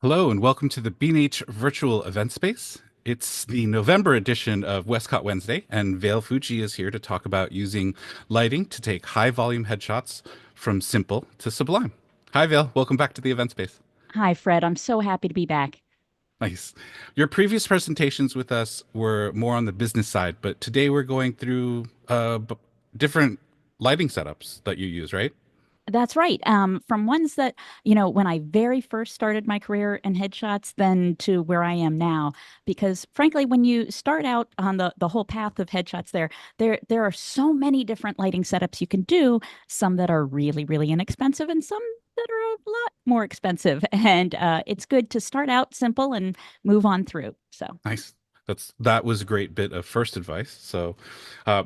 Hello and welcome to the B&H Virtual Event Space. It's the November edition of Westcott Wednesday, and Vail Fucci is here to talk about using lighting to take high volume headshots from simple to sublime. Hi, Vail. Welcome back to the event space. Hi, Fred. I'm so happy to be back. Nice. Your previous presentations with us were more on the business side, but today we're going through different lighting setups that you use, right? That's right. From ones that, when I very first started my career in headshots, then to where I am now. Because frankly, when you start out on the whole path of headshots there are so many different lighting setups you can do, some that are really, really inexpensive and some that are a lot more expensive. And it's good to start out simple and move on through. So Nice. That was a great bit of first advice. So,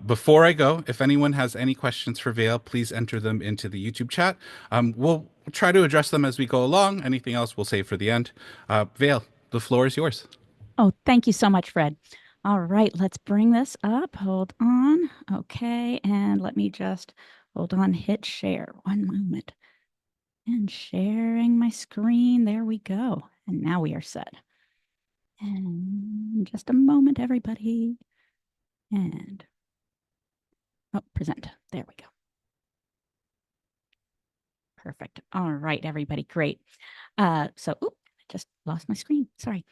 before I go, if anyone has any questions for Vale, please enter them into the YouTube chat. We'll try to address them as we go along. Anything else we'll save for the end. Vale, the floor is yours. Oh, thank you so much, Fred. All right, let's bring this up. Hold on. Okay, and let me just hold on, hit share. One moment. And sharing my screen. There we go. And now we are set. And just a moment, everybody. And oh, present. There we go. Perfect. All right, everybody. Great. I just lost my screen. Sorry.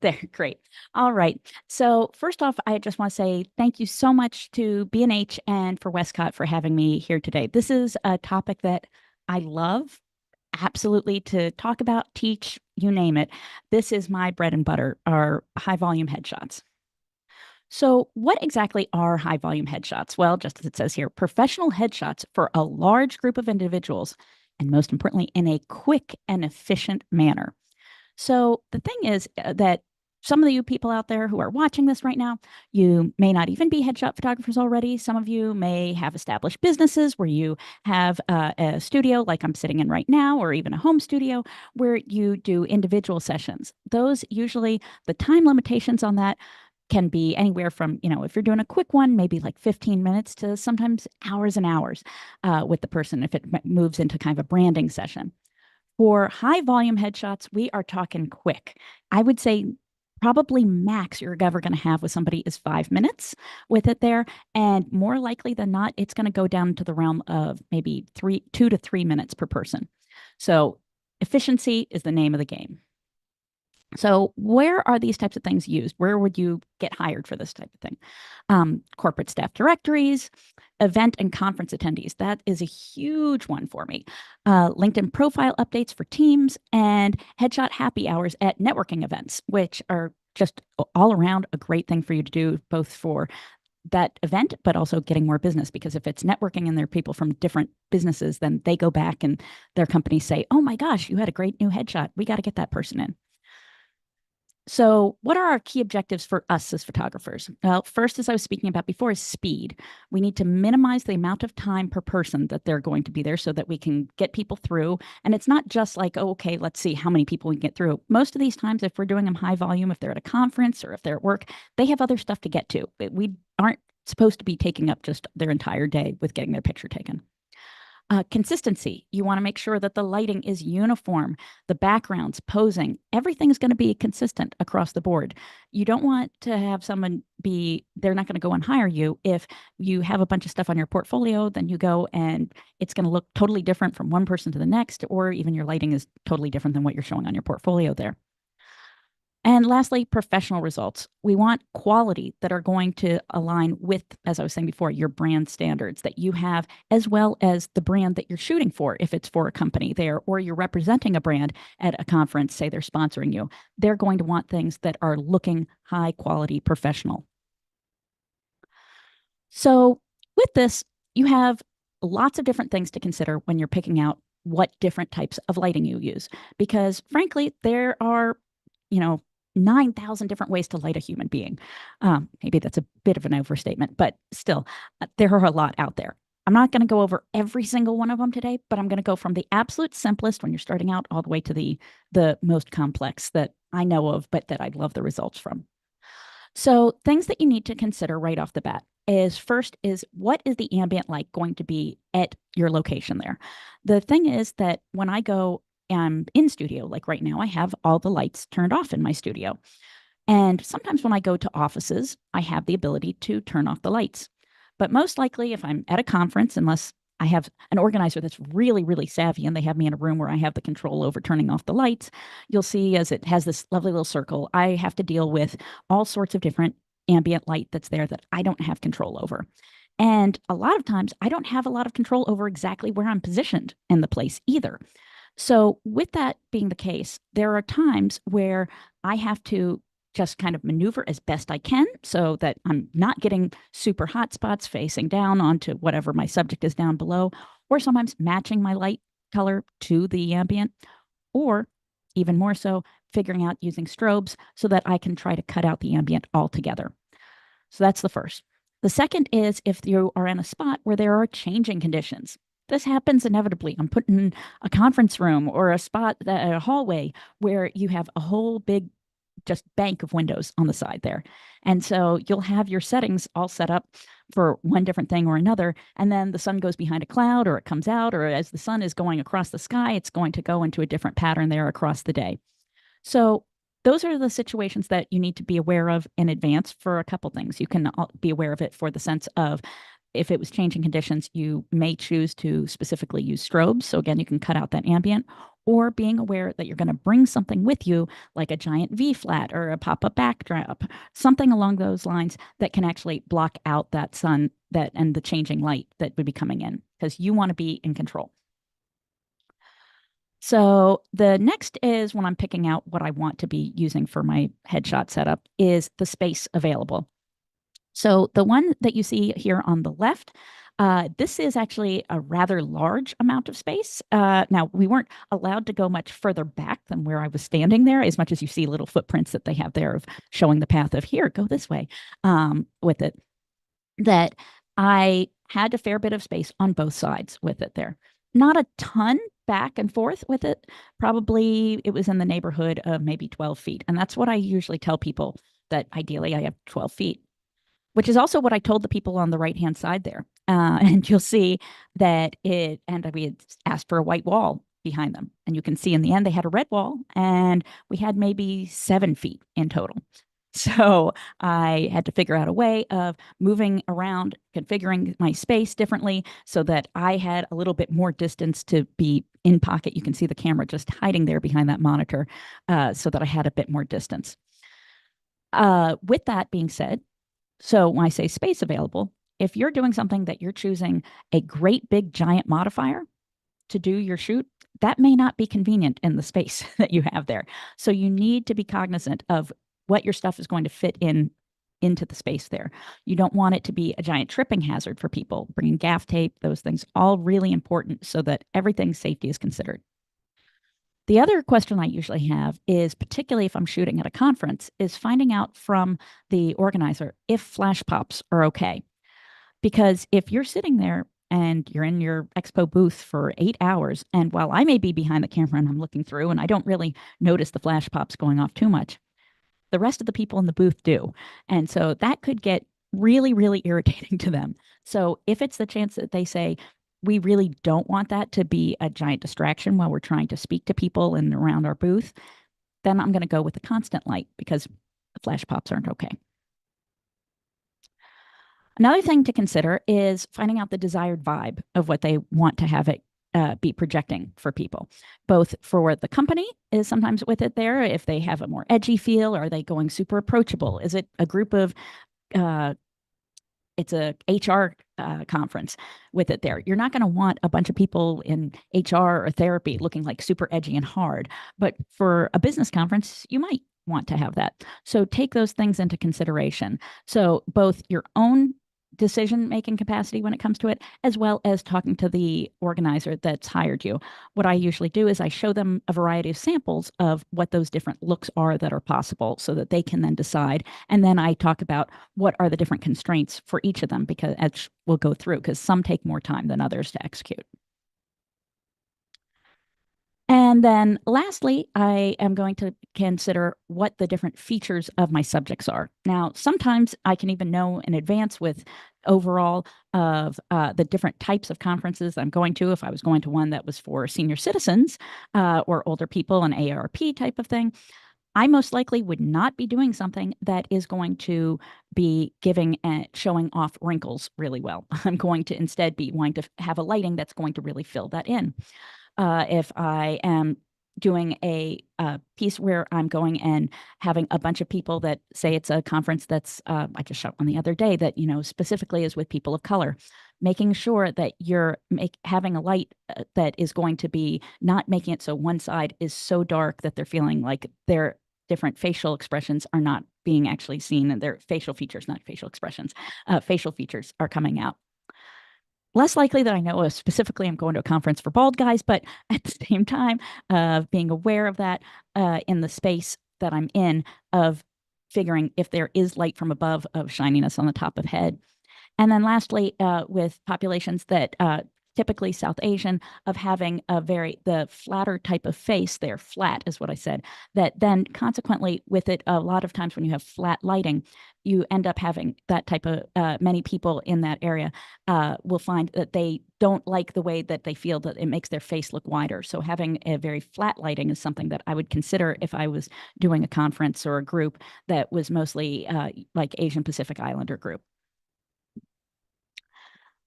There, great. All right. So first off, I just want to say thank you so much to B&H and for Westcott for having me here today. This is a topic that I love absolutely to talk about, teach, you name it. This is my bread and butter, are high volume headshots. So, what exactly are high volume headshots? Well, just as it says here, professional headshots for a large group of individuals, and most importantly, in a quick and efficient manner. So, the thing is that some of you people out there who are watching this right now, you may not even be headshot photographers already. Some of you may have established businesses where you have a studio like I'm sitting in right now, or even a home studio where you do individual sessions. Those usually, the time limitations on that can be anywhere from, if you're doing a quick one, maybe like 15 minutes to sometimes hours and hours with the person if it moves into kind of a branding session. For high volume headshots, we are talking quick. I would say probably max you're ever going to have with somebody is 5 minutes with it there. And more likely than not, it's going to go down to the realm of maybe 2 to 3 minutes per person. So efficiency is the name of the game. So, where are these types of things used? Where would you get hired for this type of thing? Corporate staff directories, event and conference attendees. That is a huge one for me. LinkedIn profile updates for teams and headshot happy hours at networking events, which are just all around a great thing for you to do, both for that event, but also getting more business. Because if it's networking and there are people from different businesses, then they go back and their companies say, oh my gosh, you had a great new headshot. We got to get that person in. So, what are our key objectives for us as photographers? Well, first, as I was speaking about before, is speed. We need to minimize the amount of time per person that they're going to be there so that we can get people through. And it's not just like, oh, okay, let's see how many people we can get through. Most of these times, if we're doing them high volume, if they're at a conference or if they're at work, they have other stuff to get to. We aren't supposed to be taking up just their entire day with getting their picture taken. Consistency. You want to make sure that the lighting is uniform, the backgrounds, posing, everything is going to be consistent across the board. You don't want to have someone they're not going to go and hire you if you have a bunch of stuff on your portfolio, then you go and it's going to look totally different from one person to the next, or even your lighting is totally different than what you're showing on your portfolio there. And lastly, professional results. We want quality that are going to align with, as I was saying before, your brand standards that you have, as well as the brand that you're shooting for. If it's for a company there, or you're representing a brand at a conference, say they're sponsoring you, they're going to want things that are looking high quality professional. So, with this, you have lots of different things to consider when you're picking out what different types of lighting you use. Because frankly, there are, you know, 9,000 different ways to light a human being. Maybe that's a bit of an overstatement, but still, there are a lot out there. I'm not going to go over every single one of them today, but I'm going to go from the absolute simplest when you're starting out all the way to the most complex that I know of, but that I love the results from. So things that you need to consider right off the bat is first is what is the ambient light going to be at your location there? The thing is that when I go I'm in studio, like right now, I have all the lights turned off in my studio. And sometimes when I go to offices, I have the ability to turn off the lights. But most likely, if I'm at a conference, unless I have an organizer that's really, really savvy and they have me in a room where I have the control over turning off the lights, you'll see as it has this lovely little circle, I have to deal with all sorts of different ambient light that's there that I don't have control over. And a lot of times, I don't have a lot of control over exactly where I'm positioned in the place either. So, with that being the case, there are times where I have to just kind of maneuver as best I can so that I'm not getting super hot spots facing down onto whatever my subject is down below, or sometimes matching my light color to the ambient, or even more so, figuring out using strobes so that I can try to cut out the ambient altogether. So that's the first. The second is if you are in a spot where there are changing conditions. This happens inevitably. I'm put in a conference room or a spot, a hallway where you have a whole big just bank of windows on the side there. And so you'll have your settings all set up for one different thing or another. And then the sun goes behind a cloud or it comes out, or as the sun is going across the sky, it's going to go into a different pattern there across the day. So those are the situations that you need to be aware of in advance for a couple things. You can be aware of it for the sense of if it was changing conditions, you may choose to specifically use strobes. So again, you can cut out that ambient, or being aware that you're going to bring something with you, like a giant V flat or a pop-up backdrop, something along those lines that can actually block out that sun that and the changing light that would be coming in, because you want to be in control. So the next is when I'm picking out what I want to be using for my headshot setup is the space available. So the one that you see here on the left, this is actually a rather large amount of space. Now, we weren't allowed to go much further back than where I was standing there, as much as you see little footprints that they have there of showing the path of here, go this way with it, that I had a fair bit of space on both sides with it there. Not a ton back and forth with it. Probably it was in the neighborhood of maybe 12 feet. And that's what I usually tell people, that ideally I have 12 feet, which is also what I told the people on the right-hand side there. And you'll see that we had asked for a white wall behind them. And you can see in the end, they had a red wall and we had maybe 7 feet in total. So I had to figure out a way of moving around, configuring my space differently so that I had a little bit more distance to be in pocket. You can see the camera just hiding there behind that monitor so that I had a bit more distance. With that being said, so when I say space available, if you're doing something that you're choosing a great big giant modifier to do your shoot, that may not be convenient in the space that you have there. So you need to be cognizant of what your stuff is going to fit into the space there. You don't want it to be a giant tripping hazard for people. Bringing gaff tape, those things, all really important so that everything's safety is considered. The other question I usually have is, particularly if I'm shooting at a conference, is finding out from the organizer if flash pops are okay. Because if you're sitting there and you're in your expo booth for 8 hours, and while I may be behind the camera and I'm looking through and I don't really notice the flash pops going off too much, the rest of the people in the booth do. And so that could get really, really irritating to them. So if it's the chance that they say, we really don't want that to be a giant distraction while we're trying to speak to people and around our booth, then I'm going to go with the constant light because the flash pops aren't okay. Another thing to consider is finding out the desired vibe of what they want to have it be projecting for people, both for the company is sometimes with it there. If they have a more edgy feel, are they going super approachable? Is it a group of, it's a HR conference with it there. You're not going to want a bunch of people in HR or therapy looking like super edgy and hard, but for a business conference, you might want to have that. So take those things into consideration. So both your own decision-making capacity when it comes to it, as well as talking to the organizer that's hired you. What I usually do is I show them a variety of samples of what those different looks are that are possible so that they can then decide. And then I talk about what are the different constraints for each of them, because as we'll go through, because some take more time than others to execute. And And then lastly, I am going to consider what the different features of my subjects are. Now, sometimes I can even know in advance with overall of the different types of conferences I'm going to. If I was going to one that was for senior citizens or older people, an AARP type of thing, I most likely would not be doing something that is going to be giving and showing off wrinkles really well. I'm going to instead be wanting to have a lighting that's going to really fill that in. If I am doing a piece where I'm going and having a bunch of people that say it's a conference that's I just shot one the other day that specifically is with people of color, making sure that you're having a light that is going to be not making it so one side is so dark that they're feeling like their different facial expressions are not being actually seen, and their facial features, not facial expressions, facial features are coming out. Less likely that I know specifically I'm going to a conference for bald guys, but at the same time, being aware of that in the space that I'm in, of figuring if there is light from above of shininess on the top of head. And then lastly, with populations that typically South Asian, of having the flatter type of face, they're flat is what I said, that then consequently with it, a lot of times when you have flat lighting, you end up having that type of, many people in that area will find that they don't like the way that they feel that it makes their face look wider. So having a very flat lighting is something that I would consider if I was doing a conference or a group that was mostly like Asian Pacific Islander group.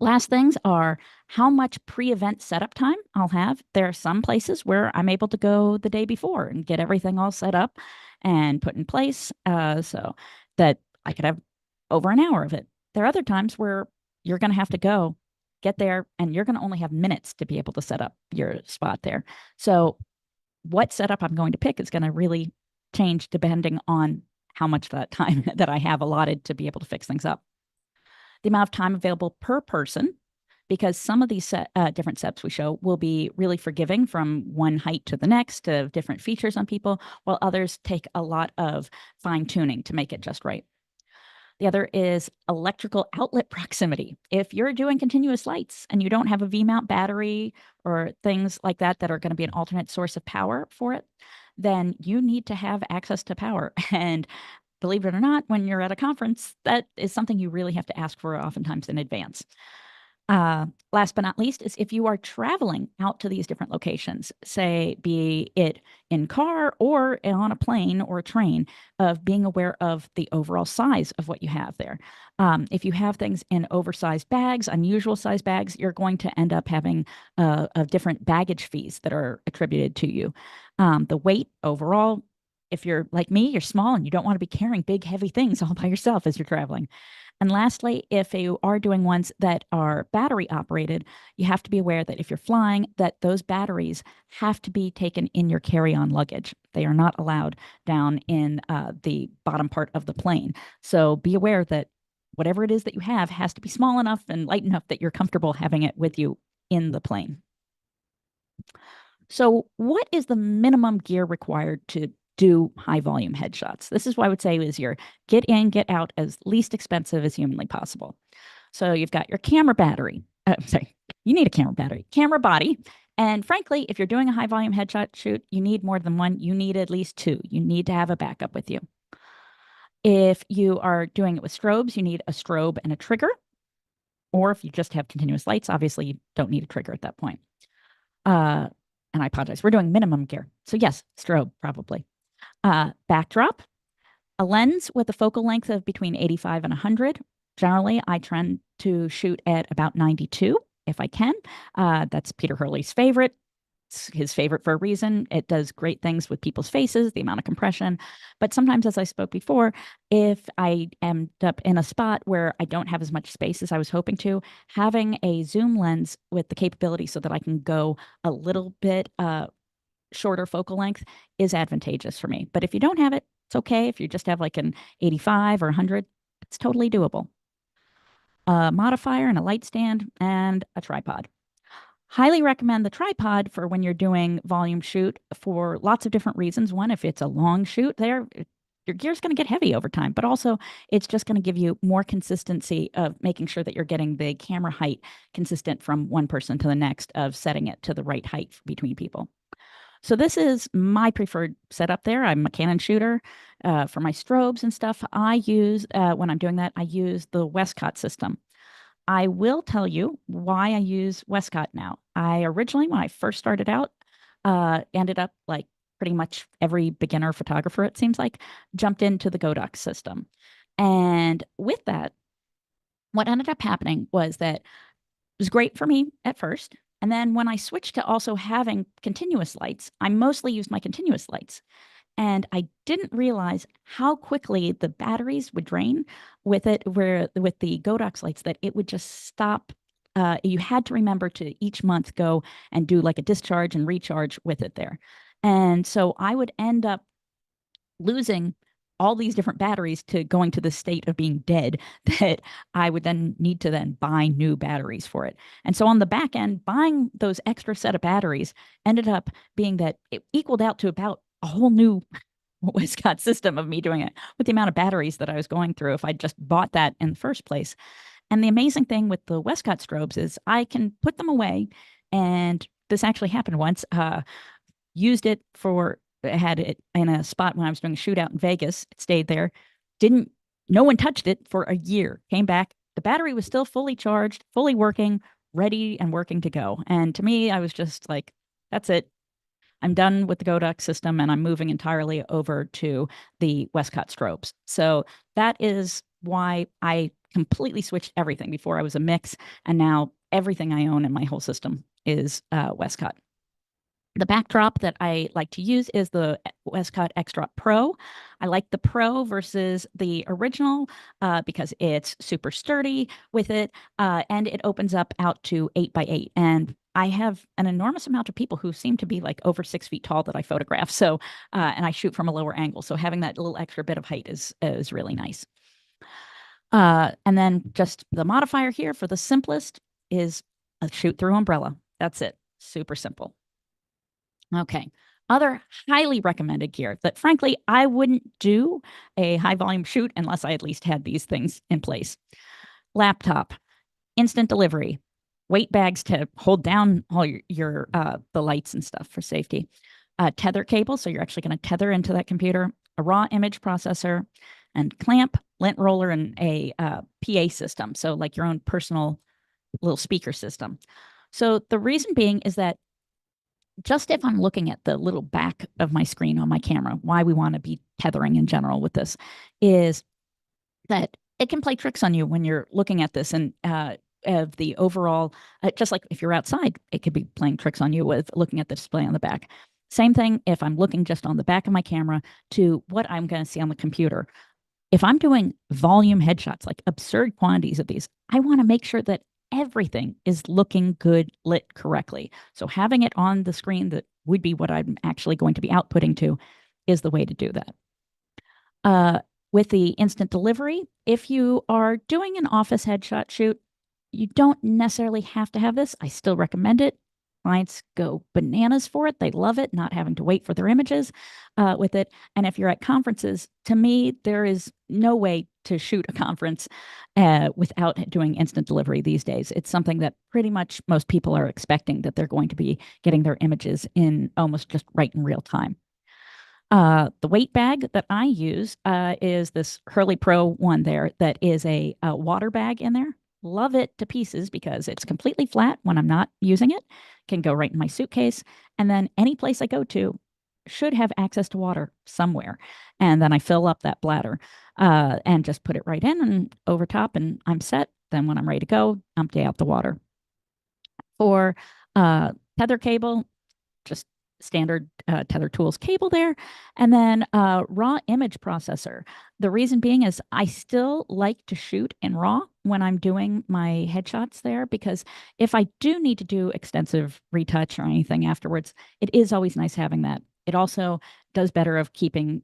Last things are how much pre-event setup time I'll have. There are some places where I'm able to go the day before and get everything all set up and put in place so that I could have over an hour of it. There are other times where you're going to have to go, get there, and you're going to only have minutes to be able to set up your spot there. So what setup I'm going to pick is going to really change depending on how much that time that I have allotted to be able to fix things up. The amount of time available per person, because some of these different steps we show will be really forgiving from one height to the next, to different features on people, while others take a lot of fine tuning to make it just right. The other is electrical outlet proximity. If you're doing continuous lights and you don't have a V-mount battery or things like that that are going to be an alternate source of power for it, then you need to have access to power. And believe it or not, when you're at a conference, that is something you really have to ask for oftentimes in advance. Last but not least is if you are traveling out to these different locations, say be it in car or on a plane or a train, of being aware of the overall size of what you have there. If you have things in oversized bags, unusual size bags, you're going to end up having different baggage fees that are attributed to you. The weight overall, if you're like me, you're small and you don't want to be carrying big, heavy things all by yourself as you're traveling. And lastly, if you are doing ones that are battery operated, you have to be aware that if you're flying, that those batteries have to be taken in your carry-on luggage. They are not allowed down in the bottom part of the plane. So be aware that whatever it is that you have has to be small enough and light enough that you're comfortable having it with you in the plane. So what is the minimum gear required to do high volume headshots? This is what I would say is your get in, get out as least expensive as humanly possible. So you've got your camera battery. You need a camera battery, camera body. And frankly, if you're doing a high volume headshot shoot, you need more than one. You need at least two. You need to have a backup with you. If you are doing it with strobes, you need a strobe and a trigger. Or if you just have continuous lights, obviously you don't need a trigger at that point. And I apologize, we're doing minimum gear. So yes, strobe probably. Backdrop, a lens with a focal length of between 85 and 100. Generally, I trend to shoot at about 92 if I can. That's Peter Hurley's favorite. It's his favorite for a reason. It does great things with people's faces, the amount of compression. But sometimes, as I spoke before, if I end up in a spot where I don't have as much space as I was hoping to, having a zoom lens with the capability so that I can go a little bit shorter focal length is advantageous for me. But if you don't have it, it's okay. If you just have like an 85 or 100, it's totally doable. A modifier and a light stand and a tripod. Highly recommend the tripod for when you're doing volume shoot for lots of different reasons. One, if it's a long shoot there, your gear's going to get heavy over time, but also it's just going to give you more consistency of making sure that you're getting the camera height consistent from one person to the next, of setting it to the right height between people. So this is my preferred setup there. I'm a Canon shooter. For my strobes and stuff, I use, when I'm doing that, I use the Westcott system. I will tell you why I use Westcott now. I originally, when I first started out, ended up like pretty much every beginner photographer, it seems like, jumped into the Godox system. And with that, what ended up happening was that it was great for me at first. And then when I switched to also having continuous lights, I mostly used my continuous lights. And I didn't realize how quickly the batteries would drain with it, where with the Godox lights, that it would just stop. You had to remember to each month go and do like a discharge and recharge with it there. And so I would end up losing all these different batteries to going to the state of being dead that I would then need to then buy new batteries for it. And so on the back end, buying those extra set of batteries ended up being that it equaled out to about a whole new Westcott system of me doing it with the amount of batteries that I was going through if I just bought that in the first place. And the amazing thing with the Westcott strobes is I can put them away. And this actually happened once. Used it for, had it in a spot when I was doing a shootout in Vegas. It stayed there. Didn't, no one touched it for a year. Came back. The battery was still fully charged, fully working, ready and working to go. And to me, I was just like, that's it. I'm done with the Godox system and I'm moving entirely over to the Westcott strobes. So that is why I completely switched everything. Before I was a mix, and now everything I own in my whole system is Westcott. The backdrop that I like to use is the Westcott X-Drop Pro. I like the Pro versus the original because it's super sturdy with it, and it opens up out to 8x8. And I have an enormous amount of people who seem to be like over 6 feet tall that I photograph. So, and I shoot from a lower angle. So having that little extra bit of height is really nice. And then just the modifier here for the simplest is a shoot through umbrella. That's it. Super simple. Okay. Other highly recommended gear that frankly I wouldn't do a high volume shoot unless I at least had these things in place. Laptop, instant delivery, weight bags to hold down all your the lights and stuff for safety. Tether cable, so you're actually going to tether into that computer, a raw image processor, and clamp, lint roller, and a PA system. So like your own personal little speaker system. So the reason being is that just if I'm looking at the little back of my screen on my camera, why we want to be tethering in general with this is that it can play tricks on you when you're looking at this, and of the overall, just like if you're outside, it could be playing tricks on you with looking at the display on the back. Same thing if I'm looking just on the back of my camera to what I'm going to see on the computer. If I'm doing volume headshots, like absurd quantities of these, I want to make sure that everything is looking good, lit correctly. So having it on the screen that would be what I'm actually going to be outputting to is the way to do that. With the instant delivery, if you are doing an office headshot shoot, you don't necessarily have to have this. I still recommend it. Clients go bananas for it. They love it, not having to wait for their images with it. And if you're at conferences, to me, there is no way to shoot a conference without doing instant delivery these days. It's something that pretty much most people are expecting, that they're going to be getting their images in almost just right in real time. The weight bag that I use is this Hurley Pro one there that is a water bag in there. Love it to pieces because it's completely flat when I'm not using it. Can go right in my suitcase. And then any place I go to should have access to water somewhere. And then I fill up that bladder and just put it right in and over top, and I'm set. Then when I'm ready to go, empty out the water. For tether cable, just standard Tether Tools cable there. And then raw image processor. The reason being is I still like to shoot in RAW when I'm doing my headshots there, because if I do need to do extensive retouch or anything afterwards, it is always nice having that. It also does better of keeping,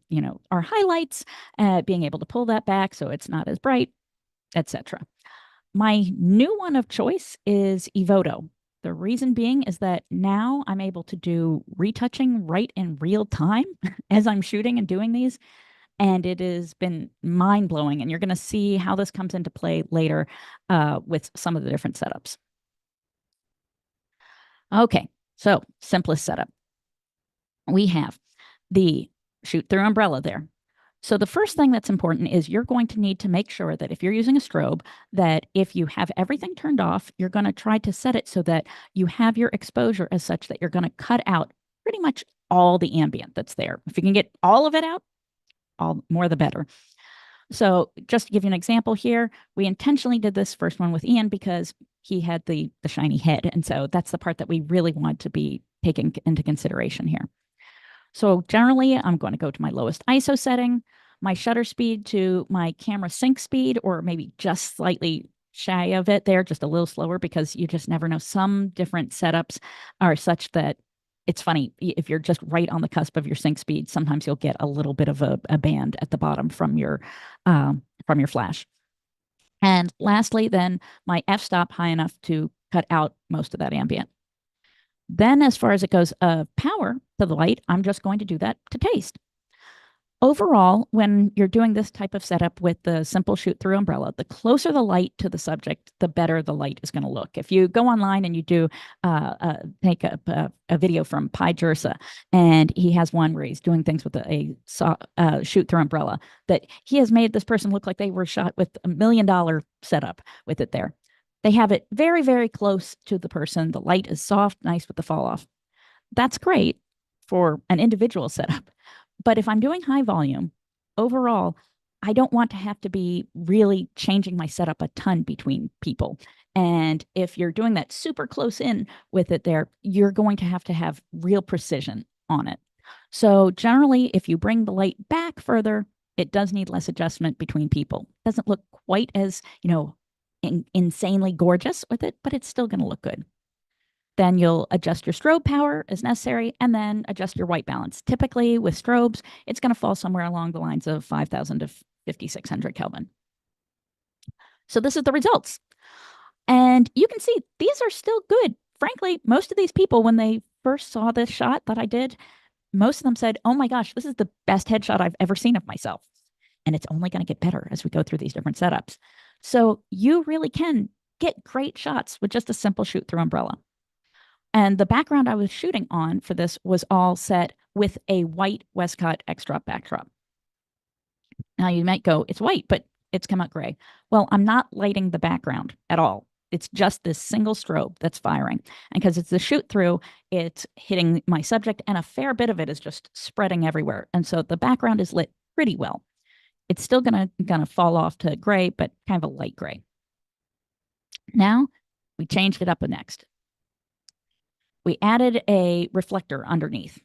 our highlights, being able to pull that back so it's not as bright, etc. My new one of choice is Evoto. The reason being is that now I'm able to do retouching right in real time as I'm shooting and doing these. And it has been mind blowing. And you're going to see how this comes into play later with some of the different setups. Okay, so simplest setup. we have the shoot through umbrella there. So the first thing that's important is you're going to need to make sure that if you're using a strobe, that if you have everything turned off, you're going to try to set it so that you have your exposure as such that you're going to cut out pretty much all the ambient that's there. If you can get all of it out, all more the better. So just to give you an example here, we intentionally did this first one with Ian because he had the shiny head. And so that's the part that we really want to be taken into consideration here. So generally, I'm going to go to my lowest ISO setting, my shutter speed to my camera sync speed, or maybe just slightly shy of it there, just a little slower, because you just never know. Some different setups are such that it's funny. If you're just right on the cusp of your sync speed, sometimes you'll get a little bit of a band at the bottom from your flash. And lastly, then my f-stop high enough to cut out most of that ambient. Then as far as it goes of power to the light, I'm just going to do that to taste. Overall, when you're doing this type of setup with the simple shoot through umbrella, the closer the light to the subject, the better the light is going to look. If you go online and you do take a video from Pi Jersa, and he has one where he's doing things with a shoot through umbrella, that he has made this person look like they were shot with $1 million setup with it there. They have it very, very close to the person. The light is soft, nice with the fall off. That's great for an individual setup. But if I'm doing high volume, overall, I don't want to have to be really changing my setup a ton between people. And if you're doing that super close in with it there, you're going to have real precision on it. So generally, if you bring the light back further, it does need less adjustment between people. It doesn't look quite as, insanely gorgeous with it, but it's still going to look good. Then you'll adjust your strobe power as necessary, and then adjust your white balance. Typically with strobes, it's going to fall somewhere along the lines of 5,000 to 5,600 Kelvin. So this is the results. And you can see these are still good. Frankly, most of these people, when they first saw this shot that I did, most of them said, oh my gosh, this is the best headshot I've ever seen of myself. And it's only going to get better as we go through these different setups. So you really can get great shots with just a simple shoot through umbrella. And the background I was shooting on for this was all set with a white Westcott X-drop backdrop. Now you might go, it's white, but it's come out gray. Well, I'm not lighting the background at all. It's just this single strobe that's firing. And because it's a shoot through, it's hitting my subject, and a fair bit of it is just spreading everywhere. And so the background is lit pretty well. It's still gonna fall off to gray, but kind of a light gray. Now we changed it up next. We added a reflector underneath.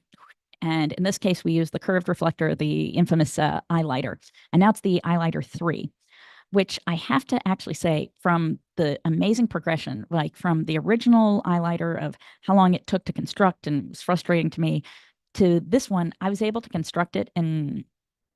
And in this case, we used the curved reflector, the infamous eyelighter. And now it's the eyelighter 3, which I have to actually say, from the amazing progression, like from the original eyelighter of how long it took to construct and it was frustrating to me, to this one, I was able to construct it in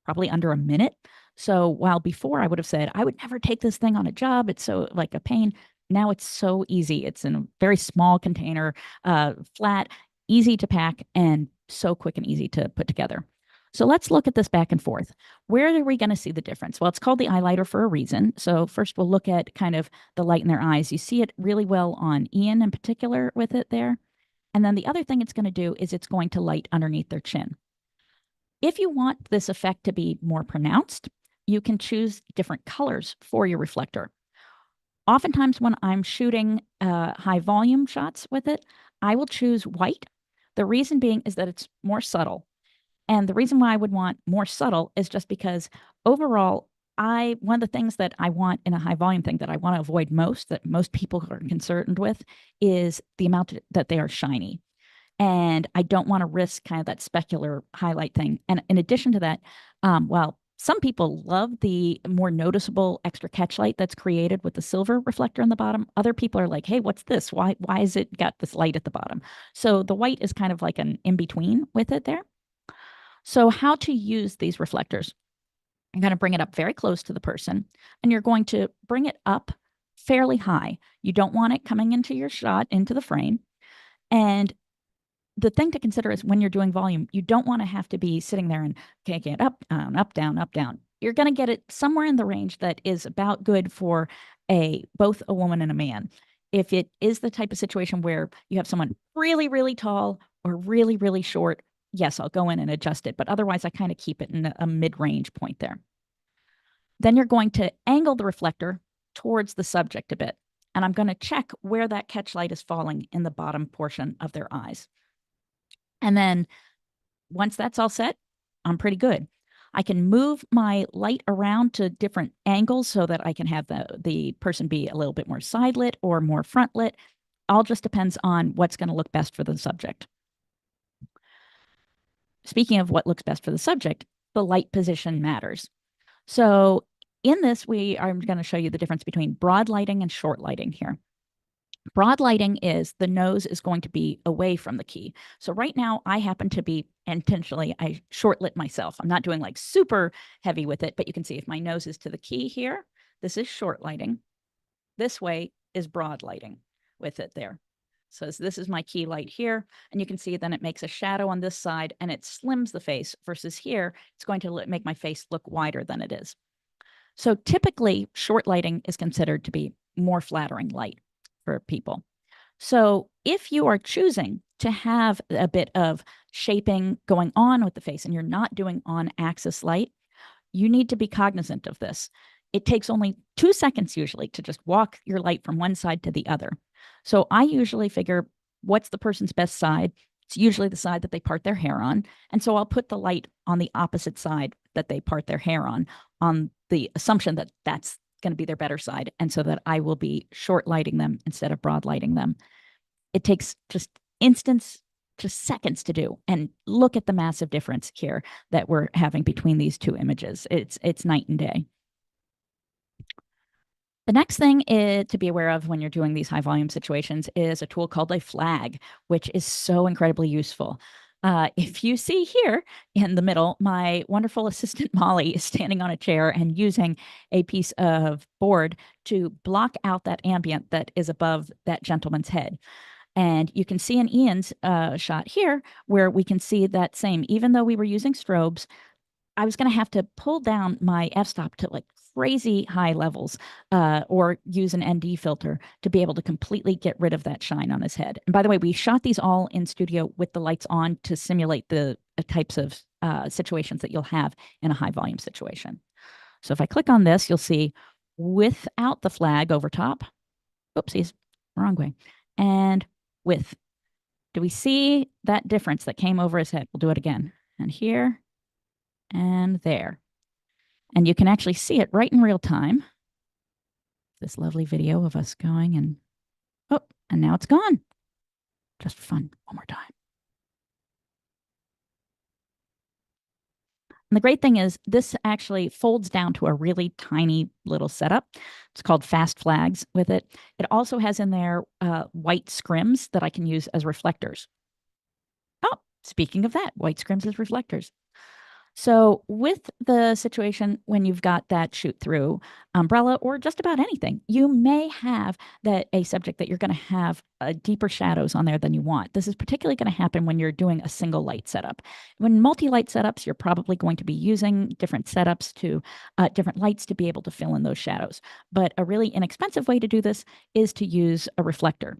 probably under a minute. So while before I would have said, I would never take this thing on a job, it's so like a pain. Now it's so easy. It's in a very small container, flat, easy to pack, and so quick and easy to put together. So let's look at this back and forth. Where are we going to see the difference? Well, it's called the eyelighter for a reason. So first we'll look at kind of the light in their eyes. You see it really well on Ian in particular with it there. And then the other thing it's going to do is it's going to light underneath their chin. If you want this effect to be more pronounced, you can choose different colors for your reflector. Oftentimes when I'm shooting high volume shots with it, I will choose white. The reason being is that it's more subtle. And the reason why I would want more subtle is just because overall, one of the things that I want in a high volume thing that I want to avoid most, that most people are concerned with, is the amount that they are shiny. And I don't want to risk kind of that specular highlight thing. And in addition to that, while some people love the more noticeable extra catch light that's created with the silver reflector in the bottom, other people are like, hey, what's this? Why is it got this light at the bottom? So the white is kind of like an in-between with it there. So how to use these reflectors? You're going to bring it up very close to the person, and you're going to bring it up fairly high. You don't want it coming into your shot, into the frame. And the thing to consider is when you're doing volume, you don't want to have to be sitting there and taking it up, down, up, down, up, down. You're going to get it somewhere in the range that is about good for both a woman and a man. If it is the type of situation where you have someone really, really tall or really, really short, yes, I'll go in and adjust it, but otherwise I kind of keep it in a mid-range point there. Then you're going to angle the reflector towards the subject a bit. And I'm going to check where that catch light is falling in the bottom portion of their eyes. And then once that's all set, I'm pretty good. I can move my light around to different angles so that I can have the person be a little bit more side lit or more front lit. All just depends on what's going to look best for the subject. Speaking of what looks best for the subject, the light position matters. So in this, I'm going to show you the difference between broad lighting and short lighting here. Broad lighting is the nose is going to be away from the key. So right now I happen to be intentionally, I short lit myself. I'm not doing like super heavy with it, but you can see if my nose is to the key here, this is short lighting. This way is broad lighting with it there. So this is my key light here, and you can see then it makes a shadow on this side and it slims the face versus here, it's going to make my face look wider than it is. So typically short lighting is considered to be more flattering light for people. So if you are choosing to have a bit of shaping going on with the face and you're not doing on axis light, you need to be cognizant of this. It takes only 2 seconds usually to just walk your light from one side to the other. So I usually figure what's the person's best side. It's usually the side that they part their hair on. And so I'll put the light on the opposite side that they part their hair on the assumption that that's going to be their better side. And so that I will be short lighting them instead of broad lighting them. It takes just seconds to do. And look at the massive difference here that we're having between these two images. It's night and day. The next thing to be aware of when you're doing these high volume situations is a tool called a flag, which is so incredibly useful. If you see here in the middle, my wonderful assistant Molly is standing on a chair and using a piece of board to block out that ambient that is above that gentleman's head. And you can see in Ian's shot here where we can see that same, even though we were using strobes, I was going to have to pull down my f-stop to like crazy high levels or use an ND filter to be able to completely get rid of that shine on his head. And by the way, we shot these all in studio with the lights on to simulate the types of situations that you'll have in a high volume situation. So if I click on this, you'll see without the flag over top, oopsies, wrong way, and with. Do we see that difference that came over his head? We'll do it again. And here and there. And you can actually see it right in real time. This lovely video of us going and, oh, and now it's gone. Just for fun, one more time. And the great thing is this actually folds down to a really tiny little setup. It's called fast flags with it. It also has in there white scrims that I can use as reflectors. Oh, speaking of that, white scrims as reflectors. So with the situation when you've got that shoot through umbrella or just about anything, you may have a subject that you're going to have deeper shadows on there than you want. This is particularly going to happen when you're doing a single light setup. When multi-light setups, you're probably going to be using different setups to different lights to be able to fill in those shadows. But a really inexpensive way to do this is to use a reflector.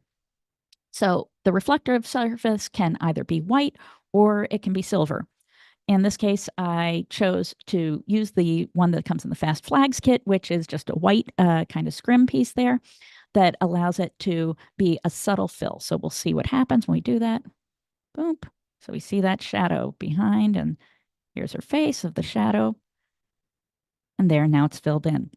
So the reflective surface can either be white or it can be silver. In this case, I chose to use the one that comes in the Fast Flags kit, which is just a white kind of scrim piece there that allows it to be a subtle fill. So we'll see what happens when we do that. Boom. So we see that shadow behind, and here's her face of the shadow. And there, now it's filled in.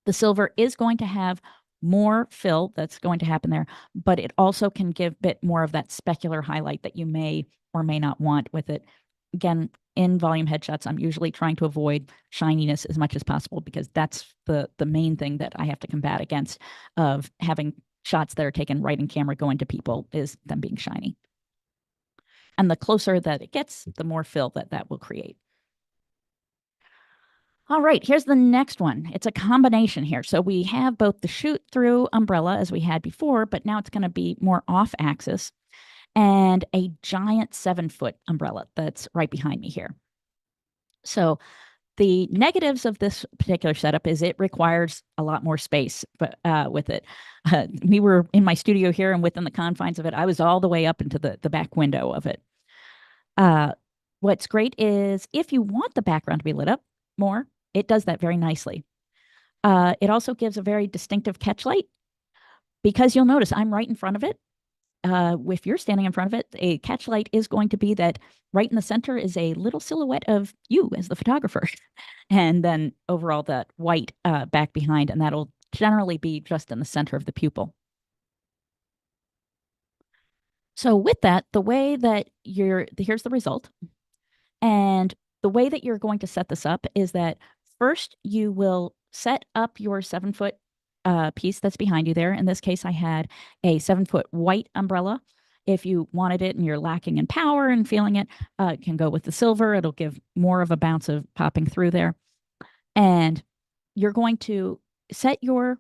The silver is going to have more fill that's going to happen there, but it also can give a bit more of that specular highlight that you may or may not want with it. Again, in volume headshots, I'm usually trying to avoid shininess as much as possible because that's the main thing that I have to combat against of having shots that are taken right in camera going to people is them being shiny. And the closer that it gets, the more fill that will create. All right, here's the next one. It's a combination here. So we have both the shoot through umbrella as we had before, but now it's going to be more off axis, and a giant 7-foot umbrella that's right behind me here. So the negatives of this particular setup is it requires a lot more space with it. We were in my studio here, and within the confines of it, I was all the way up into the back window of it. What's great is if you want the background to be lit up more, it does that very nicely. It also gives a very distinctive catch light because you'll notice I'm right in front of it. If you're standing in front of it, a catch light is going to be that right in the center is a little silhouette of you as the photographer. And then overall that white back behind, and that'll generally be just in the center of the pupil. So with that, the way that here's the result. And the way that you're going to set this up is that first you will set up your 7-foot piece that's behind you there. In this case, I had a 7-foot white umbrella. If you wanted it and you're lacking in power and feeling it, can go with the silver. It'll give more of a bounce of popping through there. And you're going to set your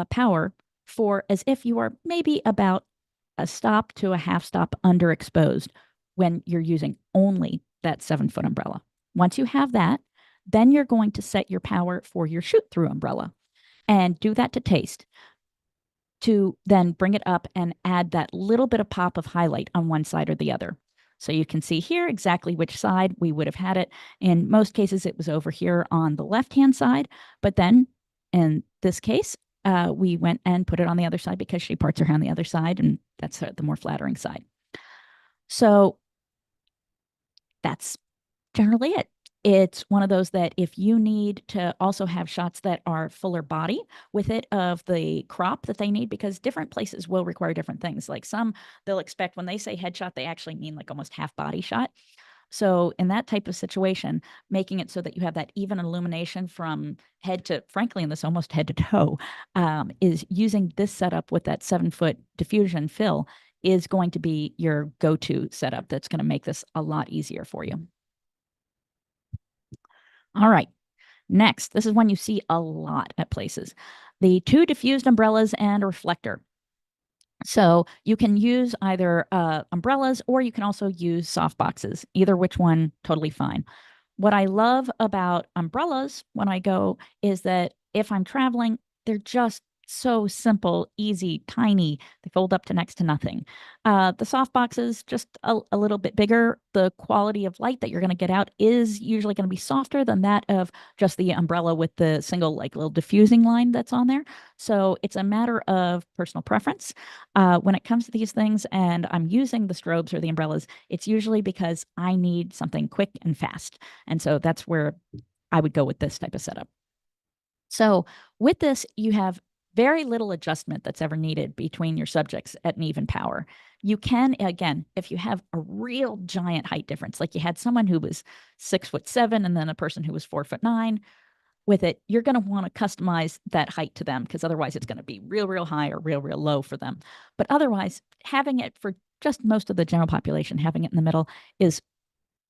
power for as if you are maybe about a stop to a half stop underexposed when you're using only that 7-foot umbrella. Once you have that, then you're going to set your power for your shoot through umbrella and do that to taste to then bring it up and add that little bit of pop of highlight on one side or the other. So you can see here exactly which side we would have had it. In most cases, it was over here on the left-hand side, but then in this case, we went and put it on the other side because she parts her hair on the other side, and that's the more flattering side. So that's generally it. It's one of those that if you need to also have shots that are fuller body with it of the crop that they need, because different places will require different things. Like some, they'll expect when they say headshot, they actually mean like almost half body shot. So in that type of situation, making it so that you have that even illumination from head to, frankly, in this almost head to toe, is using this setup with that 7-foot diffusion fill is going to be your go-to setup. That's going to make this a lot easier for you. All right. Next, this is one you see a lot at places. The 2 diffused umbrellas and a reflector. So you can use either umbrellas or you can also use soft boxes. Either which one, totally fine. What I love about umbrellas when I go is that if I'm traveling, they're just so simple, easy, tiny. They fold up to next to nothing. The soft boxes, just a little bit bigger. The quality of light that you're going to get out is usually going to be softer than that of just the umbrella with the single like little diffusing line that's on there. So it's a matter of personal preference. When it comes to these things and I'm using the strobes or the umbrellas, it's usually because I need something quick and fast. And so that's where I would go with this type of setup. So with this, you have very little adjustment that's ever needed between your subjects at an even power. You can, again, if you have a real giant height difference, like you had someone who was 6'7" and then a person who was 4'9", with it, you're going to want to customize that height to them because otherwise it's going to be real, real high or real, real low for them. But otherwise, having it for just most of the general population, having it in the middle is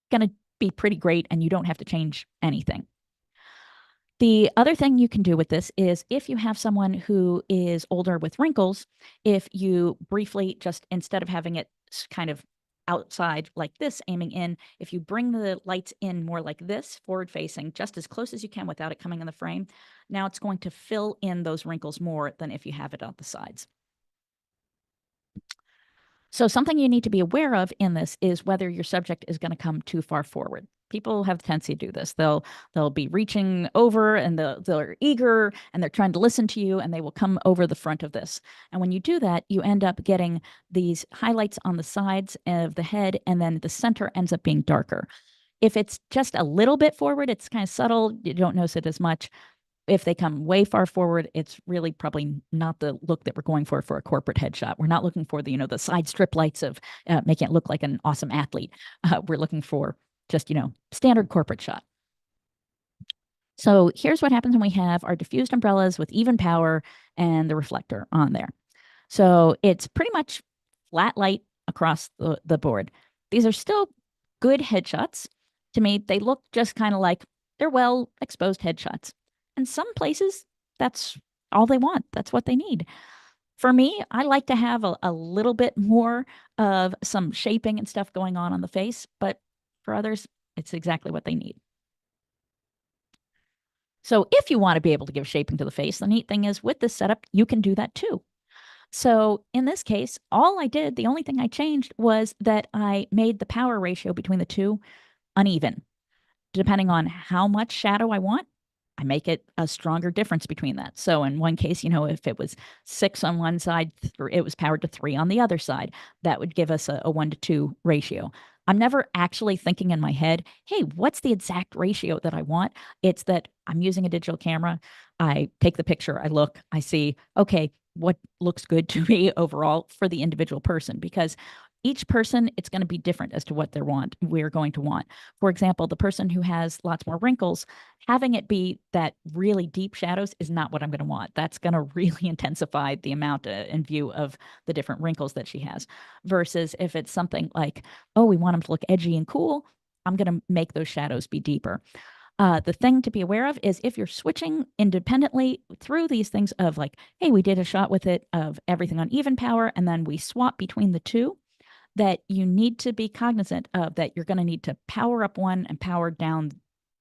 going to be pretty great, and you don't have to change anything. The other thing you can do with this is if you have someone who is older with wrinkles, if you briefly just, instead of having it kind of outside like this, aiming in, if you bring the lights in more like this, forward facing, just as close as you can without it coming in the frame, now it's going to fill in those wrinkles more than if you have it on the sides. So something you need to be aware of in this is whether your subject is going to come too far forward. People have the tendency to do this. They'll be reaching over and they're eager and they're trying to listen to you, and they will come over the front of this. And when you do that, you end up getting these highlights on the sides of the head, and then the center ends up being darker. If it's just a little bit forward, it's kind of subtle. You don't notice it as much. If they come way far forward, it's really probably not the look that we're going for a corporate headshot. We're not looking for the, the side strip lights of making it look like an awesome athlete. We're looking for just, standard corporate shot. So here's what happens when we have our diffused umbrellas with even power and the reflector on there. So it's pretty much flat light across the board. These are still good headshots. To me, they look just kind of like they're well exposed headshots. And some places, that's all they want. That's what they need. For me, I like to have a little bit more of some shaping and stuff going on the face, but for others, it's exactly what they need. So if you want to be able to give shaping to the face, the neat thing is with this setup, you can do that too. So in this case, the only thing I changed was that I made the power ratio between the two uneven. Depending on how much shadow I want, I make it a stronger difference between that. So in one case, if it was 6 on one side, it was powered to 3 on the other side. That would give us a 1 to 2 ratio. I'm never actually thinking in my head, hey, what's the exact ratio that I want? It's that I'm using a digital camera. I take the picture, I look, I see, okay, what looks good to me overall for the individual person, because each person, it's going to be different as to what we're going to want. For example, the person who has lots more wrinkles, having it be that really deep shadows is not what I'm going to want. That's going to really intensify the amount in view of the different wrinkles that she has. Versus if it's something like, oh, we want them to look edgy and cool, I'm going to make those shadows be deeper. The thing to be aware of is if you're switching independently through these things of like, hey, we did a shot with it of everything on even power, and then we swap between the two, that you need to be cognizant of that you're going to need to power up one and power down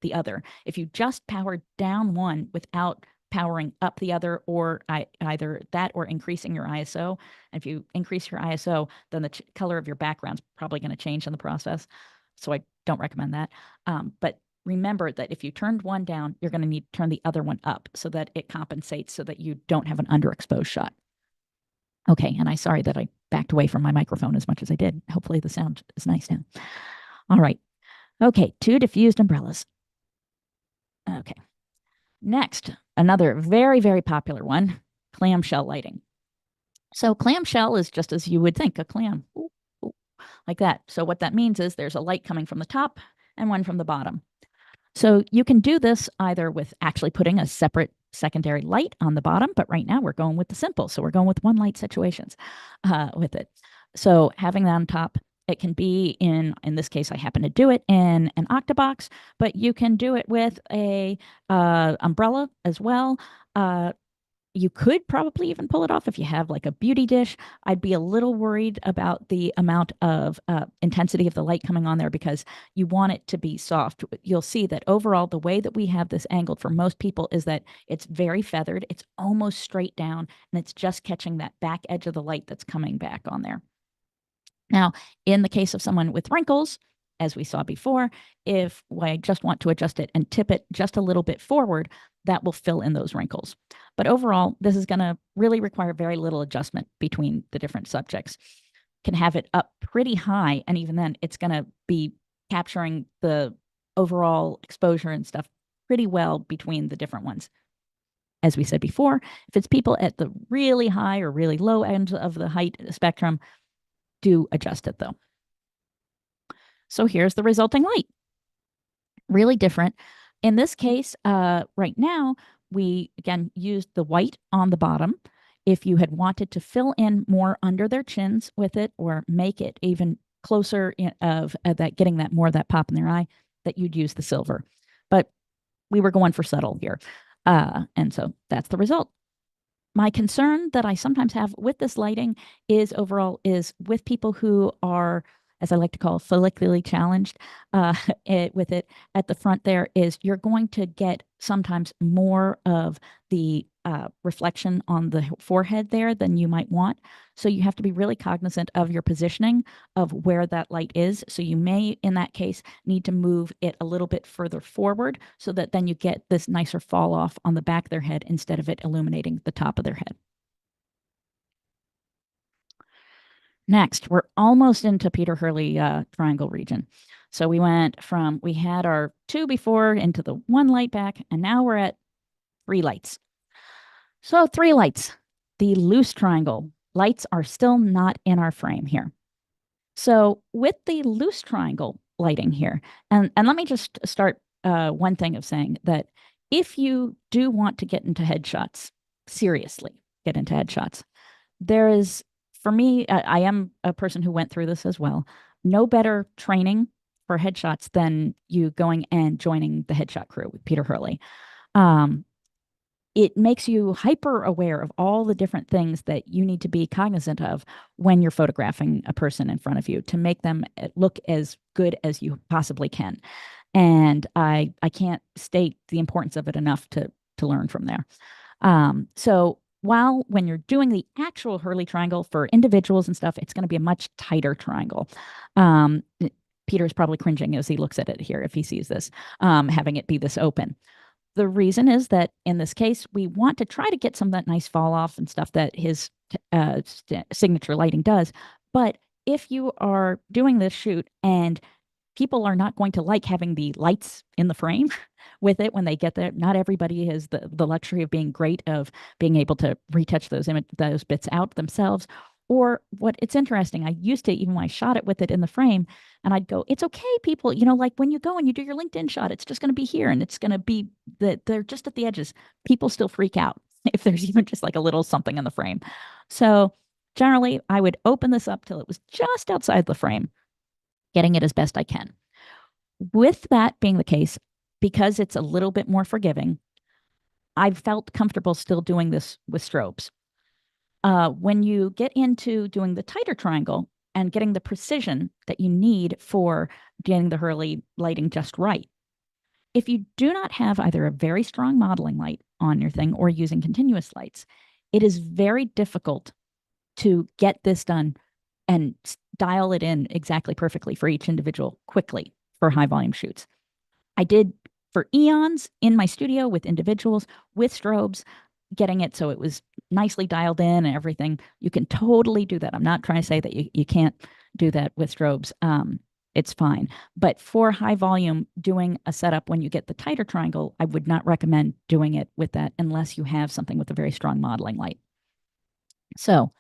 the other. If you just power down one without powering up the other, or either that or increasing your ISO, and if you increase your ISO, then the color of your background's probably going to change in the process. So I don't recommend that. But remember that if you turned one down, you're going to need to turn the other one up so that it compensates so that you don't have an underexposed shot. Okay, and I'm sorry that I backed away from my microphone as much as I did. Hopefully the sound is nice now. All right. Okay, 2 diffused umbrellas. Okay. Next, another very, very popular one, clamshell lighting. So clamshell is just as you would think, a clam, ooh, ooh, like that. So what that means is there's a light coming from the top and one from the bottom. So you can do this either with actually putting a separate secondary light on the bottom, but right now we're going with the simple. So we're going with one light situations with it. So having that on top, it can be in this case, I happen to do it in an octabox, but you can do it with a umbrella as well. You could probably even pull it off if you have like a beauty dish. I'd be a little worried about the amount of intensity of the light coming on there because you want it to be soft. You'll see that overall, the way that we have this angled for most people is that it's very feathered. It's almost straight down, and it's just catching that back edge of the light that's coming back on there. Now, in the case of someone with wrinkles, as we saw before, if I just want to adjust it and tip it just a little bit forward, that will fill in those wrinkles. But overall, this is going to really require very little adjustment between the different subjects. Can have it up pretty high, and even then, it's going to be capturing the overall exposure and stuff pretty well between the different ones. As we said before, if it's people at the really high or really low end of the height spectrum, do adjust it though. So here's the resulting light. Really different. In this case, right now, we again used the white on the bottom. If you had wanted to fill in more under their chins with it or make it even closer of that, getting that more of that pop in their eye, that you'd use the silver. But we were going for subtle here. And so that's the result. My concern that I sometimes have with this lighting is overall is with people who are, as I like to call, follicularly challenged with it at the front there, is you're going to get sometimes more of the reflection on the forehead there than you might want. So you have to be really cognizant of your positioning of where that light is. So you may, in that case, need to move it a little bit further forward so that then you get this nicer fall off on the back of their head instead of it illuminating the top of their head. Next, we're almost into Peter Hurley triangle region. So we had our 2 before into the 1 light back, and now we're at 3 lights. So 3 lights, the loose triangle lights are still not in our frame here. So with the loose triangle lighting here, and let me just start one thing of saying that if you do want to get into headshots, seriously get into headshots, there is, for me, I am a person who went through this as well, no better training for headshots than you going and joining the headshot crew with Peter Hurley. It makes you hyper aware of all the different things that you need to be cognizant of when you're photographing a person in front of you to make them look as good as you possibly can. And I can't state the importance of it enough to learn from there. So while when you're doing the actual Hurley triangle for individuals and stuff, it's going to be a much tighter triangle. Um, Peter's probably cringing as he looks at it here if he sees this, having it be this open. The reason is that in this case, we want to try to get some of that nice fall off and stuff that his signature lighting does. But if you are doing this shoot and people are not going to like having the lights in the frame with it when they get there, not everybody has the luxury of being great, of being able to retouch those bits out themselves. Or what it's interesting, I used to, even when I shot it with it in the frame, and I'd go, it's okay, people, like when you go and you do your LinkedIn shot, it's just going to be here and it's going to be that they're just at the edges. People still freak out if there's even just like a little something in the frame. So generally, I would open this up till it was just outside the frame, getting it as best I can. With that being the case, because it's a little bit more forgiving, I felt comfortable still doing this with strobes. When you get into doing the tighter triangle and getting the precision that you need for getting the Hurley lighting just right, if you do not have either a very strong modeling light on your thing or using continuous lights, it is very difficult to get this done and dial it in exactly perfectly for each individual quickly for high volume shoots. I did for eons in my studio with individuals with strobes, getting it so it was nicely dialed in and everything. You can totally do that. I'm not trying to say that you can't do that with strobes. It's fine. But for high volume, doing a setup when you get the tighter triangle, I would not recommend doing it with that unless you have something with a very strong modeling light. So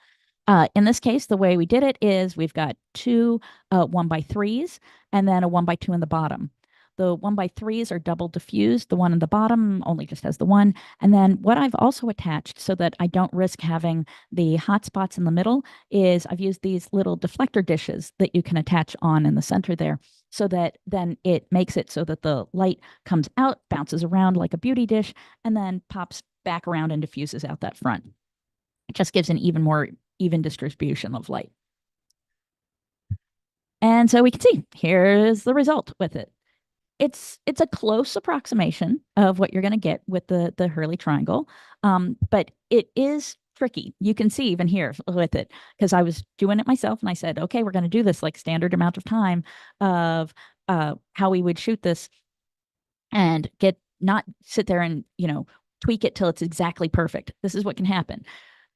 in this case, the way we did it is we've got two 1x3s and then a 1x2 in the bottom. The 1x3s are double diffused. The one in the bottom only just has the one. And then what I've also attached so that I don't risk having the hot spots in the middle is I've used these little deflector dishes that you can attach on in the center there so that then it makes it so that the light comes out, bounces around like a beauty dish, and then pops back around and diffuses out that front. It just gives an even more even distribution of light. And so we can see here's the result with it. It's a close approximation of what you're going to get with the Hurley triangle, but it is tricky. You can see even here with it because I was doing it myself and I said, okay, we're going to do this like standard amount of time of how we would shoot this and not sit there and tweak it till it's exactly perfect. This is what can happen.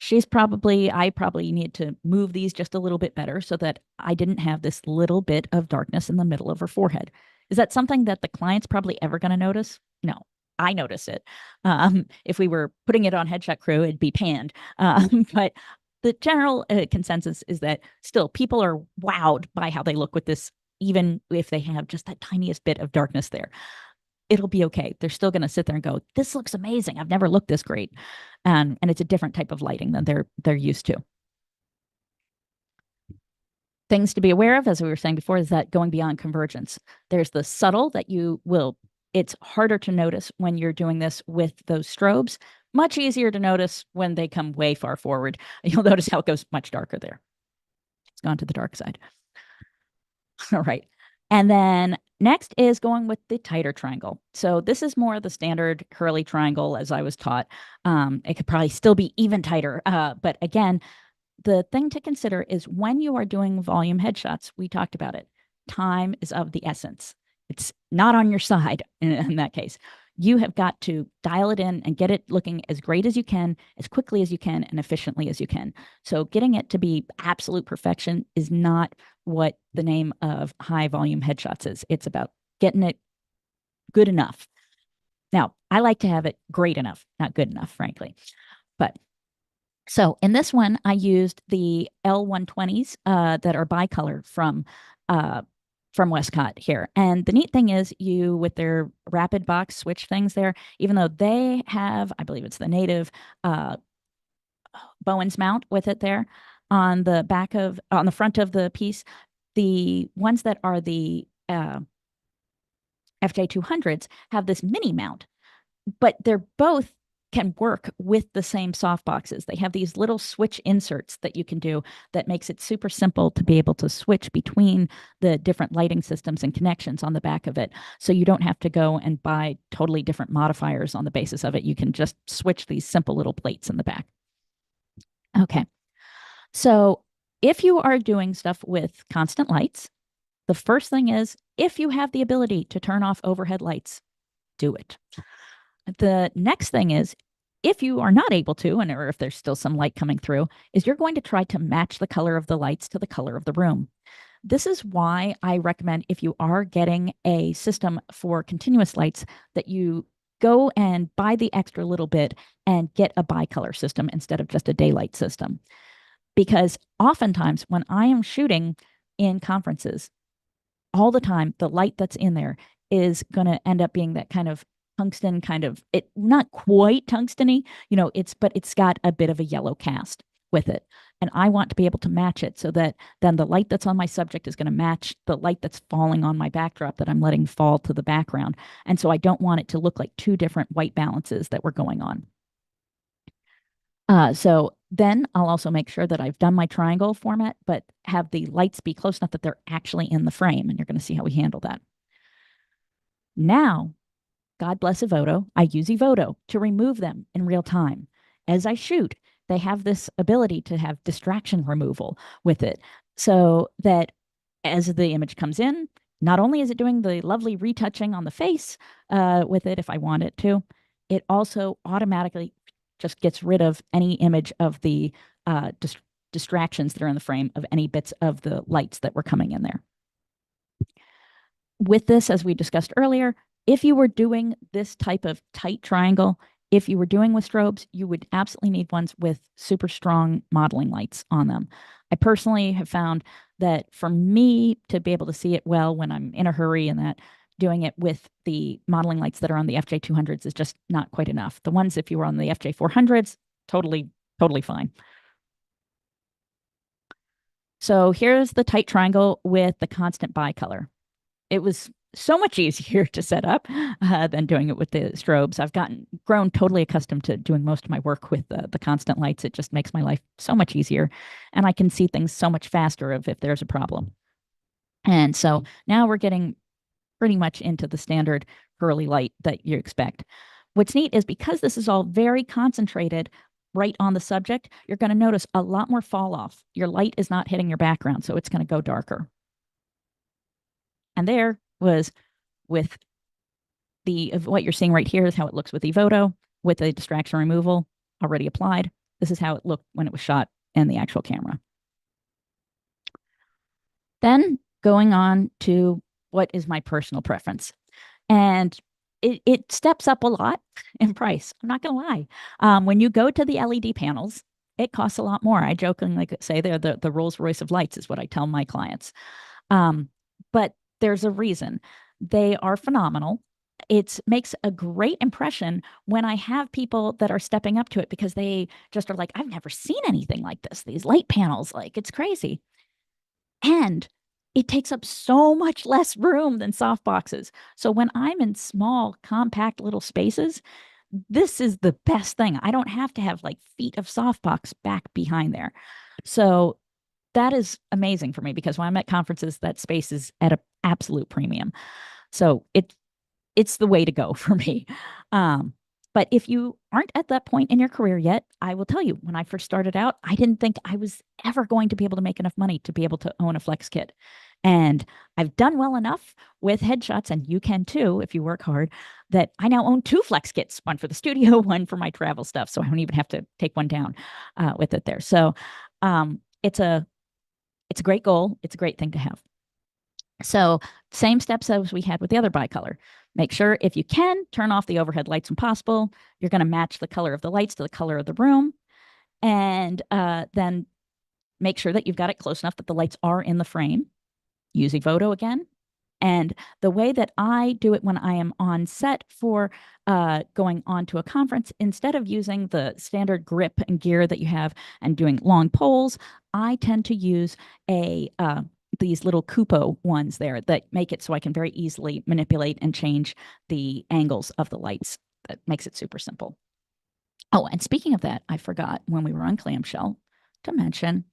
I probably need to move these just a little bit better so that I didn't have this little bit of darkness in the middle of her forehead. Is that something that the client's probably ever going to notice? No, I notice it. If we were putting it on Headshot Crew, it'd be panned. But the general consensus is that still people are wowed by how they look with this, even if they have just that tiniest bit of darkness there. It'll be okay. They're still going to sit there and go, this looks amazing. I've never looked this great. And it's a different type of lighting than they're used to. Things to be aware of, as we were saying before, is that going beyond convergence. There's the subtle that it's harder to notice when you're doing this with those strobes, much easier to notice when they come way far forward. You'll notice how it goes much darker there. It's gone to the dark side. All right. And then next is going with the tighter triangle. So this is more the standard Hurley triangle as I was taught. It could probably still be even tighter. But again, the thing to consider is when you are doing volume headshots, we talked about it. Time is of the essence. It's not on your side in that case. You have got to dial it in and get it looking as great as you can, as quickly as you can, and efficiently as you can. So getting it to be absolute perfection is not what the name of high volume headshots is. It's about getting it good enough. Now, I like to have it great enough, not good enough, frankly. But so in this one, I used the L120s that are bicolor from Westcott here. And the neat thing is with their rapid box switch things there, even though they have, I believe it's the native Bowens mount with it there on the front of the piece, the ones that are the FJ200s have this mini mount, but they're both can work with the same softboxes. They have these little switch inserts that you can do that makes it super simple to be able to switch between the different lighting systems and connections on the back of it. So you don't have to go and buy totally different modifiers on the basis of it. You can just switch these simple little plates in the back. Okay. So if you are doing stuff with constant lights, the first thing is if you have the ability to turn off overhead lights, do it. The next thing is if you are not able to, and or if there's still some light coming through, is you're going to try to match the color of the lights to the color of the room. This is why I recommend if you are getting a system for continuous lights that you go and buy the extra little bit and get a bicolor system instead of just a daylight system. Because oftentimes when I am shooting in conferences, all the time, the light that's in there is going to end up being that kind of tungsten kind of it not quite tungsteny, but it's got a bit of a yellow cast with it. And I want to be able to match it so that then the light that's on my subject is going to match the light that's falling on my backdrop that I'm letting fall to the background. And so I don't want it to look like two different white balances that were going on. So then I'll also make sure that I've done my triangle format, but have the lights be close enough that they're actually in the frame. And you're going to see how we handle that. Now, God bless Evoto, I use Evoto to remove them in real time. As I shoot, they have this ability to have distraction removal with it so that as the image comes in, not only is it doing the lovely retouching on the face with it if I want it to, it also automatically just gets rid of any image of the distractions that are in the frame of any bits of the lights that were coming in there. With this, as we discussed earlier, if you were doing this type of tight triangle, if you were doing with strobes, you would absolutely need ones with super strong modeling lights on them. I personally have found that for me to be able to see it well when I'm in a hurry and that doing it with the modeling lights that are on the FJ200s is just not quite enough. The ones, if you were on the FJ400s, totally fine. So here's the tight triangle with the constant bicolor. It was so much easier to set up than doing it with the strobes. I've grown totally accustomed to doing most of my work with the constant lights. It just makes my life so much easier, and I can see things so much faster if there's a problem. And so now we're getting pretty much into the standard pearly light that you expect. What's neat is because this is all very concentrated right on the subject, you're going to notice a lot more fall off. Your light is not hitting your background, so it's going to go darker. And there was with what you're seeing right here is how it looks with Evoto with the distraction removal already applied. This is how it looked when it was shot in the actual camera. Then going on to what is my personal preference. And it steps up a lot in price. I'm not going to lie. When you go to the LED panels, it costs a lot more. I jokingly say they're the Rolls Royce of lights is what I tell my clients. But there's a reason. They are phenomenal. It makes a great impression when I have people that are stepping up to it because they just are like, I've never seen anything like this. These light panels, like it's crazy. And it takes up so much less room than soft boxes. So when I'm in small, compact little spaces, this is the best thing. I don't have to have like feet of softbox back behind there. So that is amazing for me because when I'm at conferences, that space is at an absolute premium. So it's the way to go for me. But if you aren't at that point in your career yet, I will tell you, when I first started out, I didn't think I was ever going to be able to make enough money to be able to own a flex kit. And I've done well enough with headshots, and you can too if you work hard, that I now own two flex kits, one for the studio, one for my travel stuff. So I don't even have to take one down with it there. So it's a great goal. It's a great thing to have. So same steps as we had with the other bicolor. Make sure if you can, turn off the overhead lights when possible. You're going to match the color of the lights to the color of the room. And then make sure that you've got it close enough that the lights are in the frame. Use Evoto again. And the way that I do it when I am on set for going on to a conference, instead of using the standard grip and gear that you have and doing long poles, I tend to use these little Kupo ones there that make it so I can very easily manipulate and change the angles of the lights. That makes it super simple. Oh, and speaking of that, I forgot when we were on clamshell to mention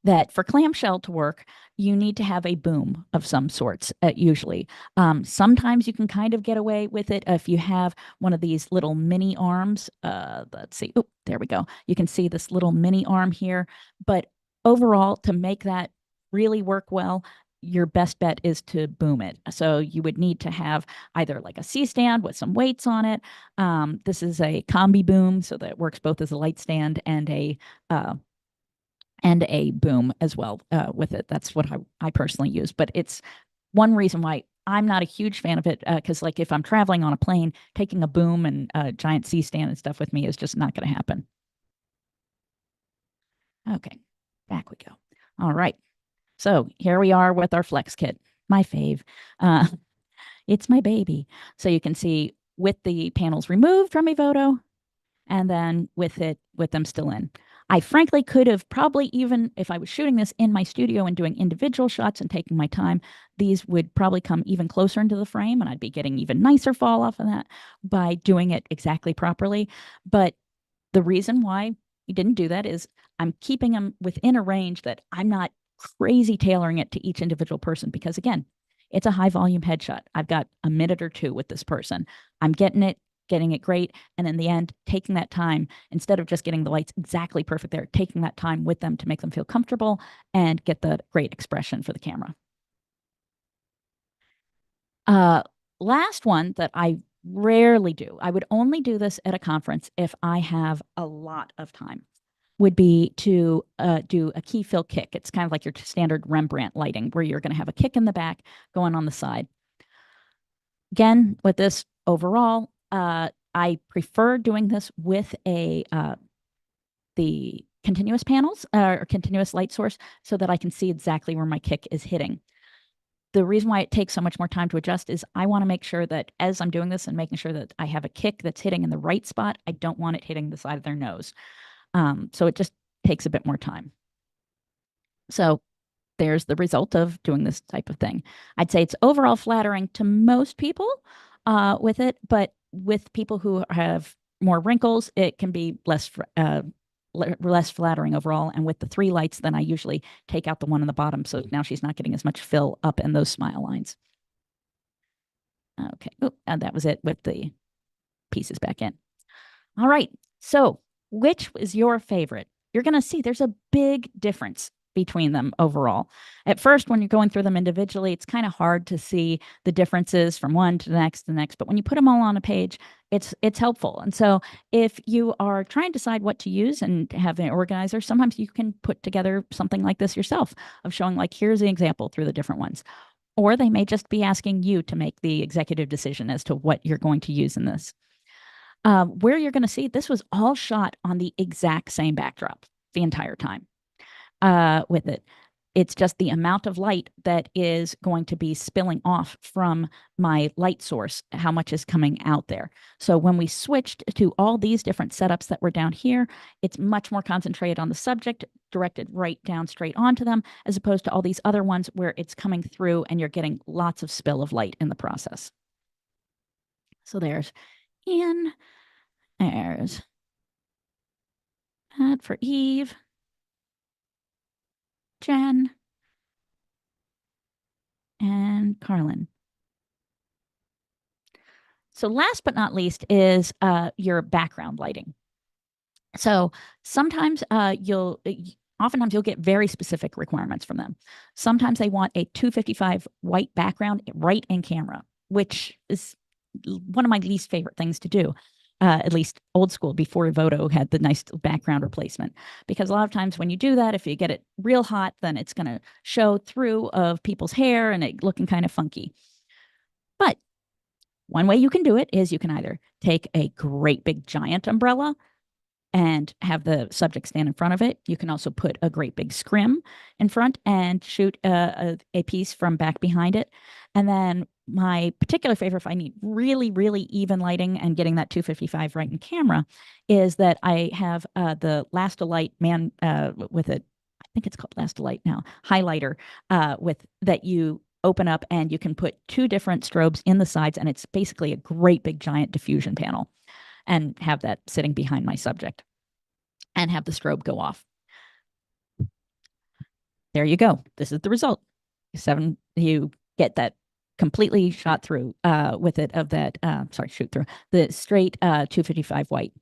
that for clamshell to work, you need to have a boom of some sorts, usually. Sometimes you can kind of get away with it if you have one of these little mini arms. Let's see. Oh, there we go. You can see this little mini arm here. But overall, to make that really work well, your best bet is to boom it. So you would need to have either like a C-stand with some weights on it. This is a combi boom, so that it works both as a light stand and a boom as well with it. That's what I personally use. But it's one reason why I'm not a huge fan of it, because like if I'm traveling on a plane, taking a boom and a giant C-stand and stuff with me is just not going to happen. Okay, back we go. All right. So here we are with our flex kit, my fave. It's my baby. So you can see with the panels removed from a photo, and then with them still in. I frankly could have probably, even if I was shooting this in my studio and doing individual shots and taking my time, these would probably come even closer into the frame and I'd be getting even nicer fall off of that by doing it exactly properly. But the reason why we didn't do that is I'm keeping them within a range that I'm not crazy tailoring it to each individual person, because again, it's a high volume headshot. I've got a minute or two with this person. I'm getting it great. And in the end, taking that time, instead of just getting the lights exactly perfect there, taking that time with them to make them feel comfortable and get the great expression for the camera. Last one that I rarely do, I would only do this at a conference if I have a lot of time, would be to do a key fill kick. It's kind of like your standard Rembrandt lighting where you're going to have a kick in the back going on the side. Again, with this overall, I prefer doing this with the continuous panels or continuous light source so that I can see exactly where my kick is hitting. The reason why it takes so much more time to adjust is I want to make sure that as I'm doing this and making sure that I have a kick that's hitting in the right spot, I don't want it hitting the side of their nose. So it just takes a bit more time. So there's the result of doing this type of thing. I'd say it's overall flattering to most people with it, but with people who have more wrinkles, it can be less flattering overall. And with the 3 lights, then I usually take out the one on the bottom, so now she's not getting as much fill up in those smile lines. Okay, and that was it with the pieces back in. All right, so which is your favorite? You're going to see there's a big difference between them overall. At first, when you're going through them individually, it's kind of hard to see the differences from one to the next. But when you put them all on a page, it's helpful. And so if you are trying to decide what to use and have an organizer, sometimes you can put together something like this yourself of showing like, here's the example through the different ones. Or they may just be asking you to make the executive decision as to what you're going to use in this. Where you're going to see this was all shot on the exact same backdrop the entire time with it. It's just the amount of light that is going to be spilling off from my light source, how much is coming out there. So when we switched to all these different setups that were down here, it's much more concentrated on the subject, directed right down straight onto them, as opposed to all these other ones where it's coming through and you're getting lots of spill of light in the process. So there's Ian. There's that for Eve, Jen, and Carlin. So last but not least is your background lighting. So sometimes oftentimes you'll get very specific requirements from them. Sometimes they want a 255 white background right in camera, which is one of my least favorite things to do. At least old school before Voto had the nice background replacement. Because a lot of times when you do that, if you get it real hot, then it's going to show through of people's hair and it looking kind of funky. But one way you can do it is you can either take a great big giant umbrella and have the subject stand in front of it. You can also put a great big scrim in front and shoot a piece from back behind it. And then my particular favorite, if I need really, really even lighting and getting that 255 right in camera, is that I have the Lastolite with it. I think it's called Lastolite now, highlighter with that you open up and you can put 2 different strobes in the sides, and it's basically a great big giant diffusion panel, and have that sitting behind my subject and have the strobe go off. there you go. This is the result. You get that completely shot through with it of that, sorry, shoot through the straight 255 white.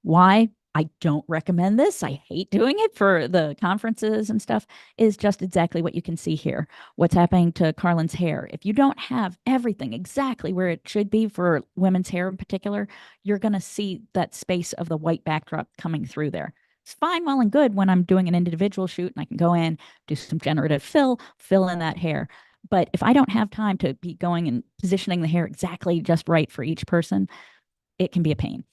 Why? I don't recommend this. I hate doing it for the conferences and stuff, is just exactly what you can see here. What's happening to Carlin's hair. If you don't have everything exactly where it should be for women's hair in particular, you're going to see that space of the white backdrop coming through there. It's fine, well and good when I'm doing an individual shoot and I can go in, do some generative fill in that hair. But if I don't have time to be going and positioning the hair exactly just right for each person, it can be a pain.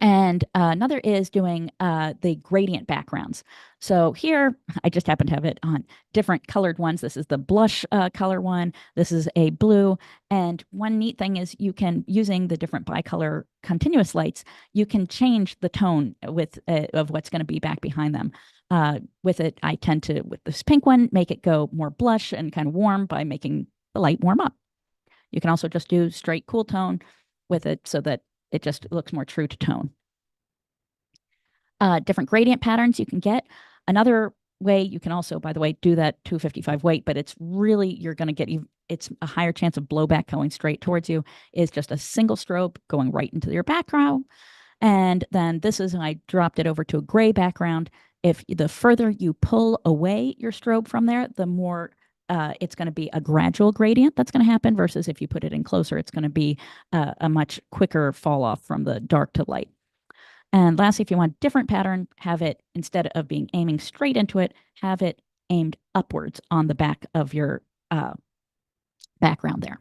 And another is doing the gradient backgrounds. So here, I just happen to have it on different colored ones. This is the blush color one. This is a blue. And one neat thing is you can, using the different bicolor continuous lights, you can change the tone of what's going to be back behind them. With it, I tend to, with this pink one, make it go more blush and kind of warm by making the light warm up. You can also just do straight cool tone with it so that it just looks more true to tone. Different gradient patterns you can get. Another way you can also, by the way, do that 255 weight, but it's really, you're going to get, it's a higher chance of blowback going straight towards you, is just a single strobe going right into your background. And then this is, I dropped it over to a gray background. If the further you pull away your strobe from there, the more it's going to be a gradual gradient that's going to happen, versus if you put it in closer, it's going to be a much quicker fall off from the dark to light. And lastly, if you want a different pattern, have it, instead of being aiming straight into it, have it aimed upwards on the back of your background there.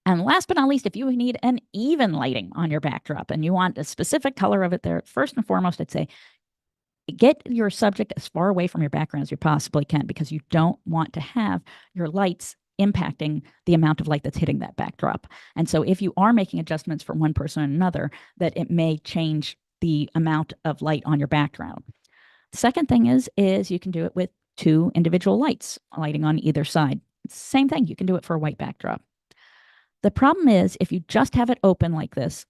And last but not least, if you need an even lighting on your backdrop and you want a specific color of it there, first and foremost, I'd say get your subject as far away from your background as you possibly can, because you don't want to have your lights impacting the amount of light that's hitting that backdrop. And so if you are making adjustments from one person or another, that it may change the amount of light on your background. The second thing is you can do it with two individual lights lighting on either side. Same thing, you can do it for a white backdrop. The problem is if you just have it open like this,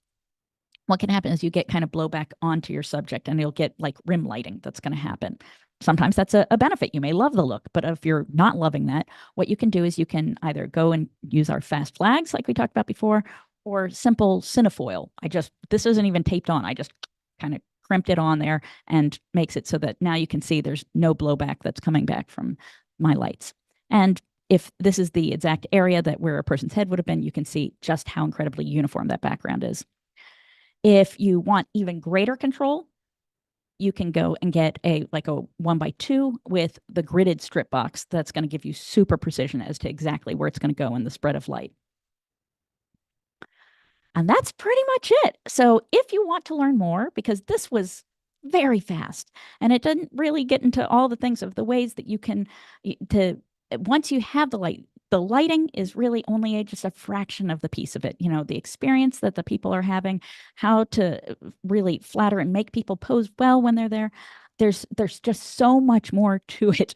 what can happen is you get kind of blowback onto your subject and you'll get like rim lighting that's going to happen. Sometimes that's a benefit. You may love the look, but if you're not loving that, what you can do is you can either go and use our fast flags like we talked about before, or simple cinefoil. This isn't even taped on. I just kind of crimped it on there and makes it so that now you can see there's no blowback that's coming back from my lights. And if this is the exact area that where a person's head would have been, you can see just how incredibly uniform that background is. If you want even greater control, you can go and get a 1x2 with the gridded strip box. That's going to give you super precision as to exactly where it's going to go in the spread of light. And that's pretty much it. So if you want to learn more, because this was very fast and it didn't really get into all the things of the ways that you can, once you have the lighting is really only just a fraction of the piece of it. The experience that the people are having, how to really flatter and make people pose well when they're there. There's just so much more to it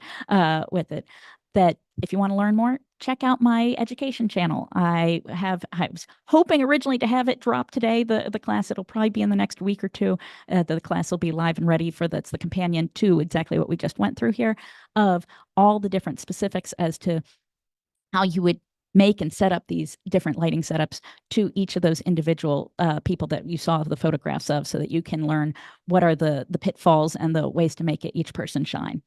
with it, that if you want to learn more, check out my education channel. I was hoping originally to have it drop today, the class. It'll probably be in the next week or two. The class will be live and ready that's the companion to exactly what we just went through here, of all the different specifics as to how you would make and set up these different lighting setups to each of those individual people that you saw the photographs of, so that you can learn what are the pitfalls and the ways to make each person shine.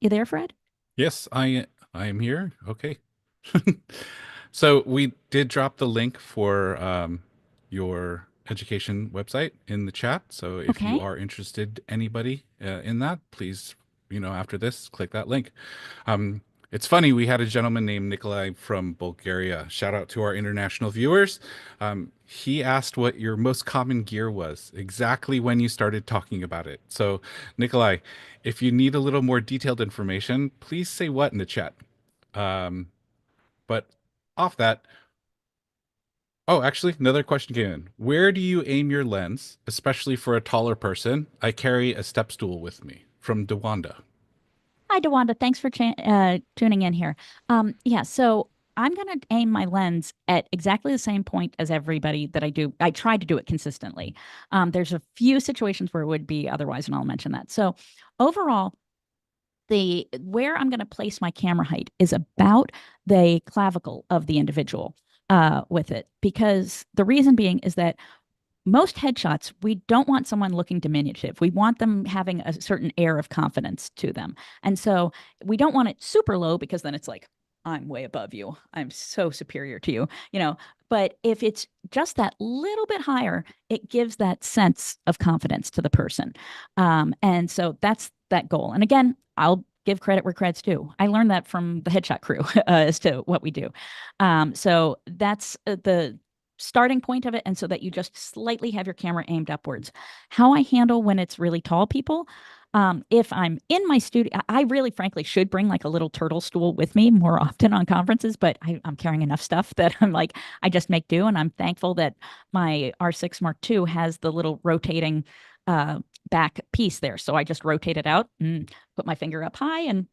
You there, Fred? Yes, I am here. Okay. So we did drop the link for your education website in the chat. So if you Okay. are interested, anybody in that, please, after this, click that link. It's funny, we had a gentleman named Nikolai from Bulgaria. Shout out to our international viewers. He asked what your most common gear was, exactly when you started talking about it. So, Nikolai, if you need a little more detailed information, please say what in the chat. But off that, oh, actually, another question came in. Where do you aim your lens, especially for a taller person? I carry a step stool with me, from Dewanda. Hi, Dewanda. Thanks for tuning in here. Yeah, so I'm going to aim my lens at exactly the same point as everybody that I do. I try to do it consistently. There's a few situations where it would be otherwise, and I'll mention that. So overall, the where I'm going to place my camera height is about the clavicle of the individual with it, because the reason being is that most headshots, we don't want someone looking diminutive. We want them having a certain air of confidence to them. And so we don't want it super low, because then it's like, I'm way above you. I'm so superior to you, you know. But if it's just that little bit higher, it gives that sense of confidence to the person. And so that's that goal. And again, I'll give credit where credit's due. I learned that from the headshot crew as to what we do. So that's the starting point of it, and so that you just slightly have your camera aimed upwards. How I handle when it's really tall people, if I'm in my studio, I really frankly should bring like a little turtle stool with me more often on conferences, but I'm carrying enough stuff that I'm like, I just make do. And I'm thankful that my R6 Mark II has the little rotating back piece there. So I just rotate it out and put my finger up high and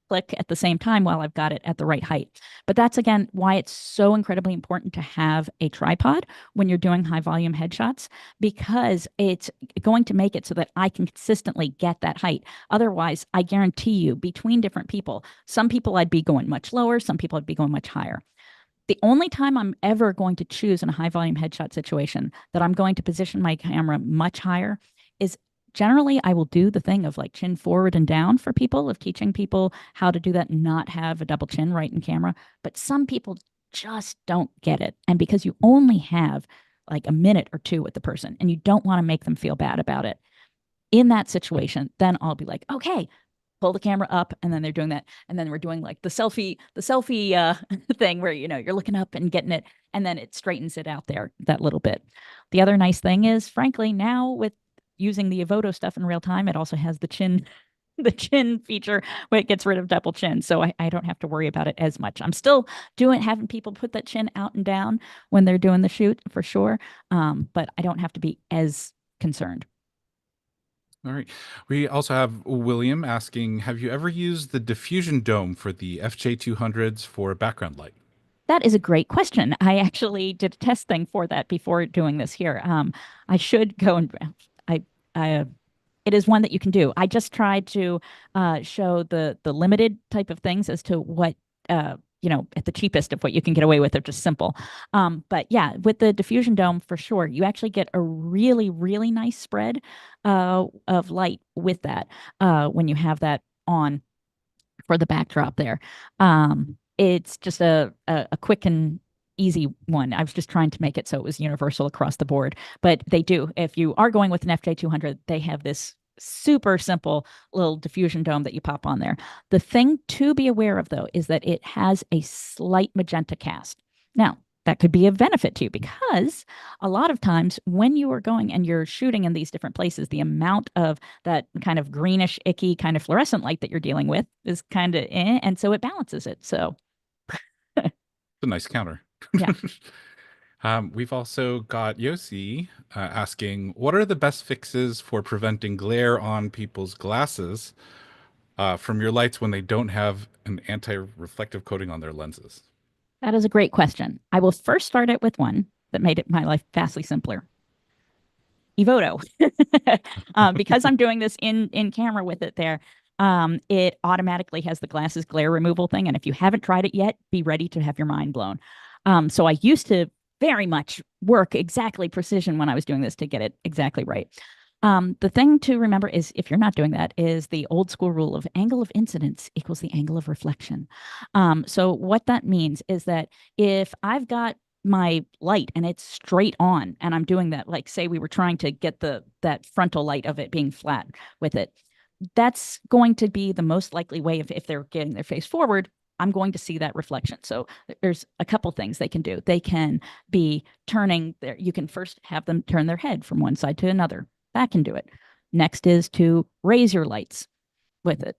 click at the same time while I've got it at the right height. But that's again why it's so incredibly important to have a tripod when you're doing high volume headshots, because it's going to make it so that I can consistently get that height. Otherwise, I guarantee you, between different people, some people I'd be going much lower, some people I'd be going much higher. The only time I'm ever going to choose in a high volume headshot situation that I'm going to position my camera much higher is generally I will do the thing of like chin forward and down for people, of teaching people how to do that and not have a double chin right in camera. But some people just don't get it. And because you only have like a minute or two with the person and you don't want to make them feel bad about it, in that situation, then I'll be like, okay, pull the camera up, and then they're doing that, and then we're doing like the selfie thing where you're looking up and getting it, and then it straightens it out there that little bit. The other nice thing is, frankly, now with using the Evoto stuff in real time, it also has the chin the chin feature where it gets rid of double chin, so I don't have to worry about it as much. I'm still having people put that chin out and down when they're doing the shoot for sure, but I don't have to be as concerned. All right. We also have William asking, have you ever used the diffusion dome for the FJ200s for background light? That is a great question. I actually did a test thing for that before doing this here. I should go and I it is one that you can do. I just tried to show the limited type of things as to what at the cheapest of what you can get away with, or just simple. But yeah, with the diffusion dome for sure, you actually get a really, really nice spread of light with that when you have that on for the backdrop there. It's just a quick and easy one. I was just trying to make it so it was universal across the board. But they do. If you are going with an FJ200, they have this super simple little diffusion dome that you pop on there. The thing to be aware of, though, is that it has a slight magenta cast. Now, that could be a benefit to you, because a lot of times when you are going and you're shooting in these different places, the amount of that kind of greenish, icky kind of fluorescent light that you're dealing with is kind of and so it balances it. So It's a nice counter. yeah. We've also got Yossi asking, what are the best fixes for preventing glare on people's glasses from your lights when they don't have an anti-reflective coating on their lenses? That is a great question. I will first start it with one that made my life vastly simpler. Evoto. Because I'm doing this in camera with it there, it automatically has the glasses glare removal thing. And if you haven't tried it yet, be ready to have your mind blown. So I used to very much work exactly precision when I was doing this to get it exactly right. The thing to remember is, if you're not doing that, is the old school rule of angle of incidence equals the angle of reflection. So what that means is that if I've got my light and it's straight on and I'm doing that, like say we were trying to get that frontal light of it being flat with it, that's going to be the most likely way if they're getting their face forward, I'm going to see that reflection. So there's a couple things they can do. They can be turning their, you can first have them turn their head from one side to another. That can do it. Next is to raise your lights with it.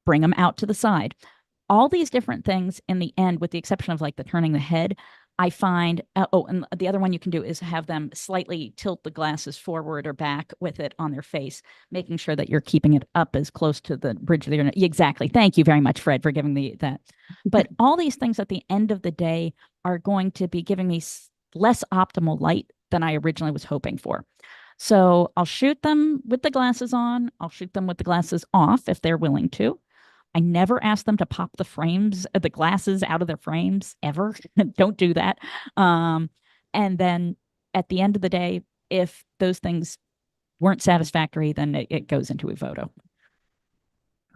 Bring them out to the side. All these different things in the end, with the exception of like the turning the head, I find, and the other one you can do is have them slightly tilt the glasses forward or back with it on their face, making sure that you're keeping it up as close to the bridge of the ear. Exactly. Thank you very much, Fred, for giving me that. But all these things at the end of the day are going to be giving me less optimal light than I originally was hoping for. So I'll shoot them with the glasses on. I'll shoot them with the glasses off if they're willing to. I never ask them to pop the glasses out of their frames ever. Don't do that. And then at the end of the day, if those things weren't satisfactory, then it goes into a photo.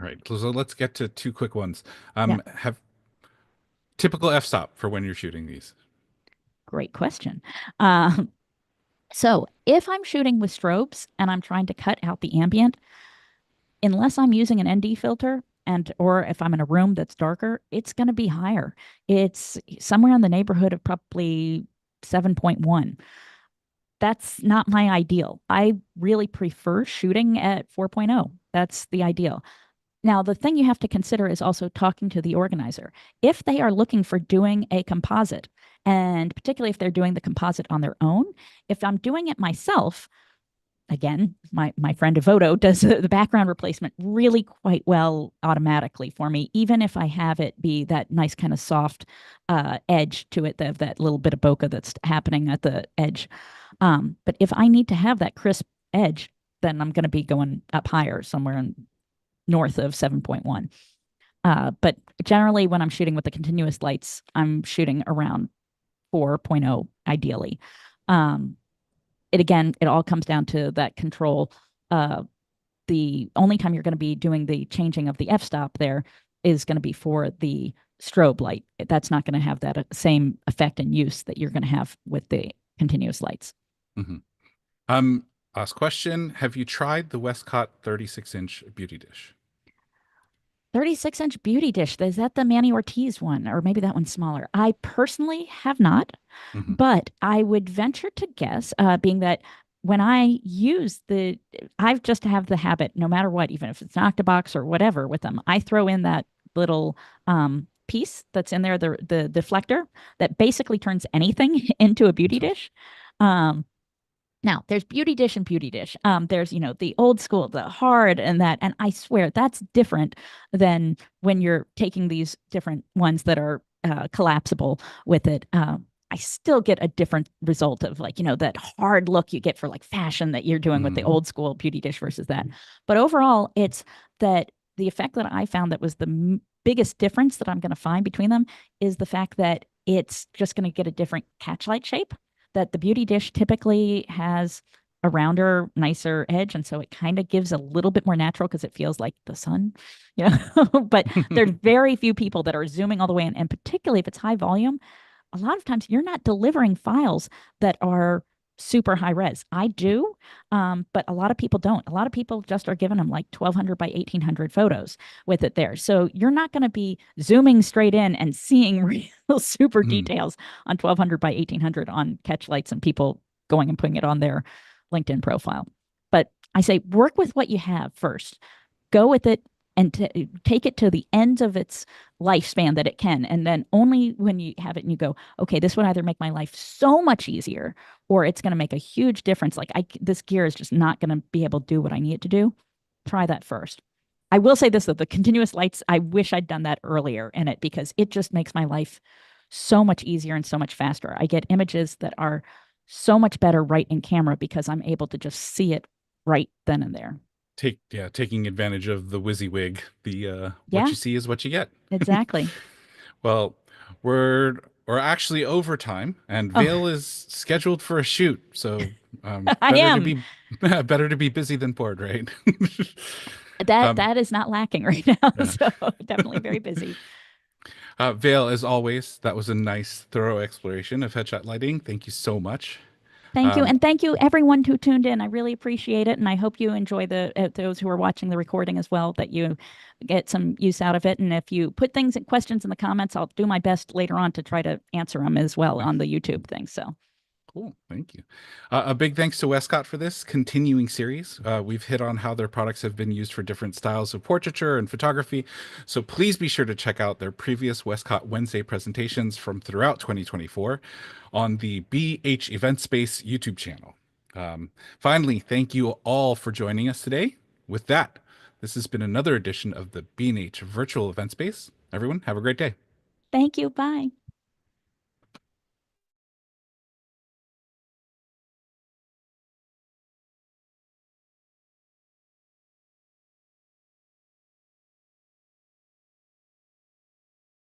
All right. So let's get to two quick ones. Yeah. Have typical f-stop for when you're shooting these. Great question. So if I'm shooting with strobes and I'm trying to cut out the ambient, unless I'm using an ND filter or if I'm in a room that's darker, it's going to be higher. It's somewhere in the neighborhood of probably 7.1. That's not my ideal. I really prefer shooting at 4.0. That's the ideal. Now, the thing you have to consider is also talking to the organizer. If they are looking for doing a composite, and particularly if they're doing the composite on their own, if I'm doing it myself, again, my friend Devoto does the background replacement really quite well automatically for me, even if I have it be that nice kind of soft edge to it, that little bit of bokeh that's happening at the edge. But if I need to have that crisp edge, then I'm going to be going up higher, somewhere north of 7.1. But generally, when I'm shooting with the continuous lights, I'm shooting around 4.0 ideally. It all comes down to that control. The only time you're going to be doing the changing of the f-stop there is going to be for the strobe light. That's not going to have that same effect and use that you're going to have with the continuous lights. Mm-hmm. Last question. Have you tried the Westcott 36-inch beauty dish? 36-inch beauty dish. Is that the Manny Ortiz one? Or maybe that one's smaller. I personally have not, but I would venture to guess, being that when I use I just have the habit, no matter what, even if it's an octabox or whatever with them, I throw in that little piece that's in there, the deflector that basically turns anything into a beauty dish. Now, there's beauty dish and beauty dish. There's, the old school, the hard and that. And I swear that's different than when you're taking these different ones that are collapsible with it. I still get a different result of that hard look you get for fashion that you're doing with the old school beauty dish versus that. But overall, it's that the effect that I found that was the biggest difference that I'm going to find between them is the fact that it's just going to get a different catchlight shape. That the beauty dish typically has a rounder, nicer edge. And so it kind of gives a little bit more natural because it feels like the sun, but there's very few people that are zooming all the way in. And particularly if it's high volume, a lot of times you're not delivering files that are super high res. I do, but a lot of people don't. A lot of people just are giving them 1200 by 1800 photos with it there. So you're not going to be zooming straight in and seeing real super details on 1200 by 1800 on catch lights and people going and putting it on their LinkedIn profile. But I say work with what you have first. Go with it and take it to the end of its lifespan that it can. And then only when you have it and you go, okay, this would either make my life so much easier or it's going to make a huge difference. This gear is just not going to be able to do what I need it to do. Try that first. I will say this, though, the continuous lights, I wish I'd done that earlier in it because it just makes my life so much easier and so much faster. I get images that are so much better right in camera because I'm able to just see it right then and there. Taking advantage of the WYSIWYG. What you see is what you get. Exactly. Well, we're actually over time, and Vail is scheduled for a shoot, so better to be busy than bored, right? That is not lacking right now. So definitely very busy. Vail, as always, that was a nice, thorough exploration of headshot lighting. Thank you so much. Thank you. And thank you everyone who tuned in. I really appreciate it. And I hope you enjoy those who are watching the recording as well, that you get some use out of it. And if you put questions in the comments, I'll do my best later on to try to answer them as well on the YouTube thing. So Cool. Thank you. A big thanks to Westcott for this continuing series. We've hit on how their products have been used for different styles of portraiture and photography. So please be sure to check out their previous Westcott Wednesday presentations from throughout 2024 on the BH Event Space YouTube channel. Finally, thank you all for joining us today. With that, this has been another edition of the B&H Virtual Event Space. Everyone, have a great day. Thank you. Bye.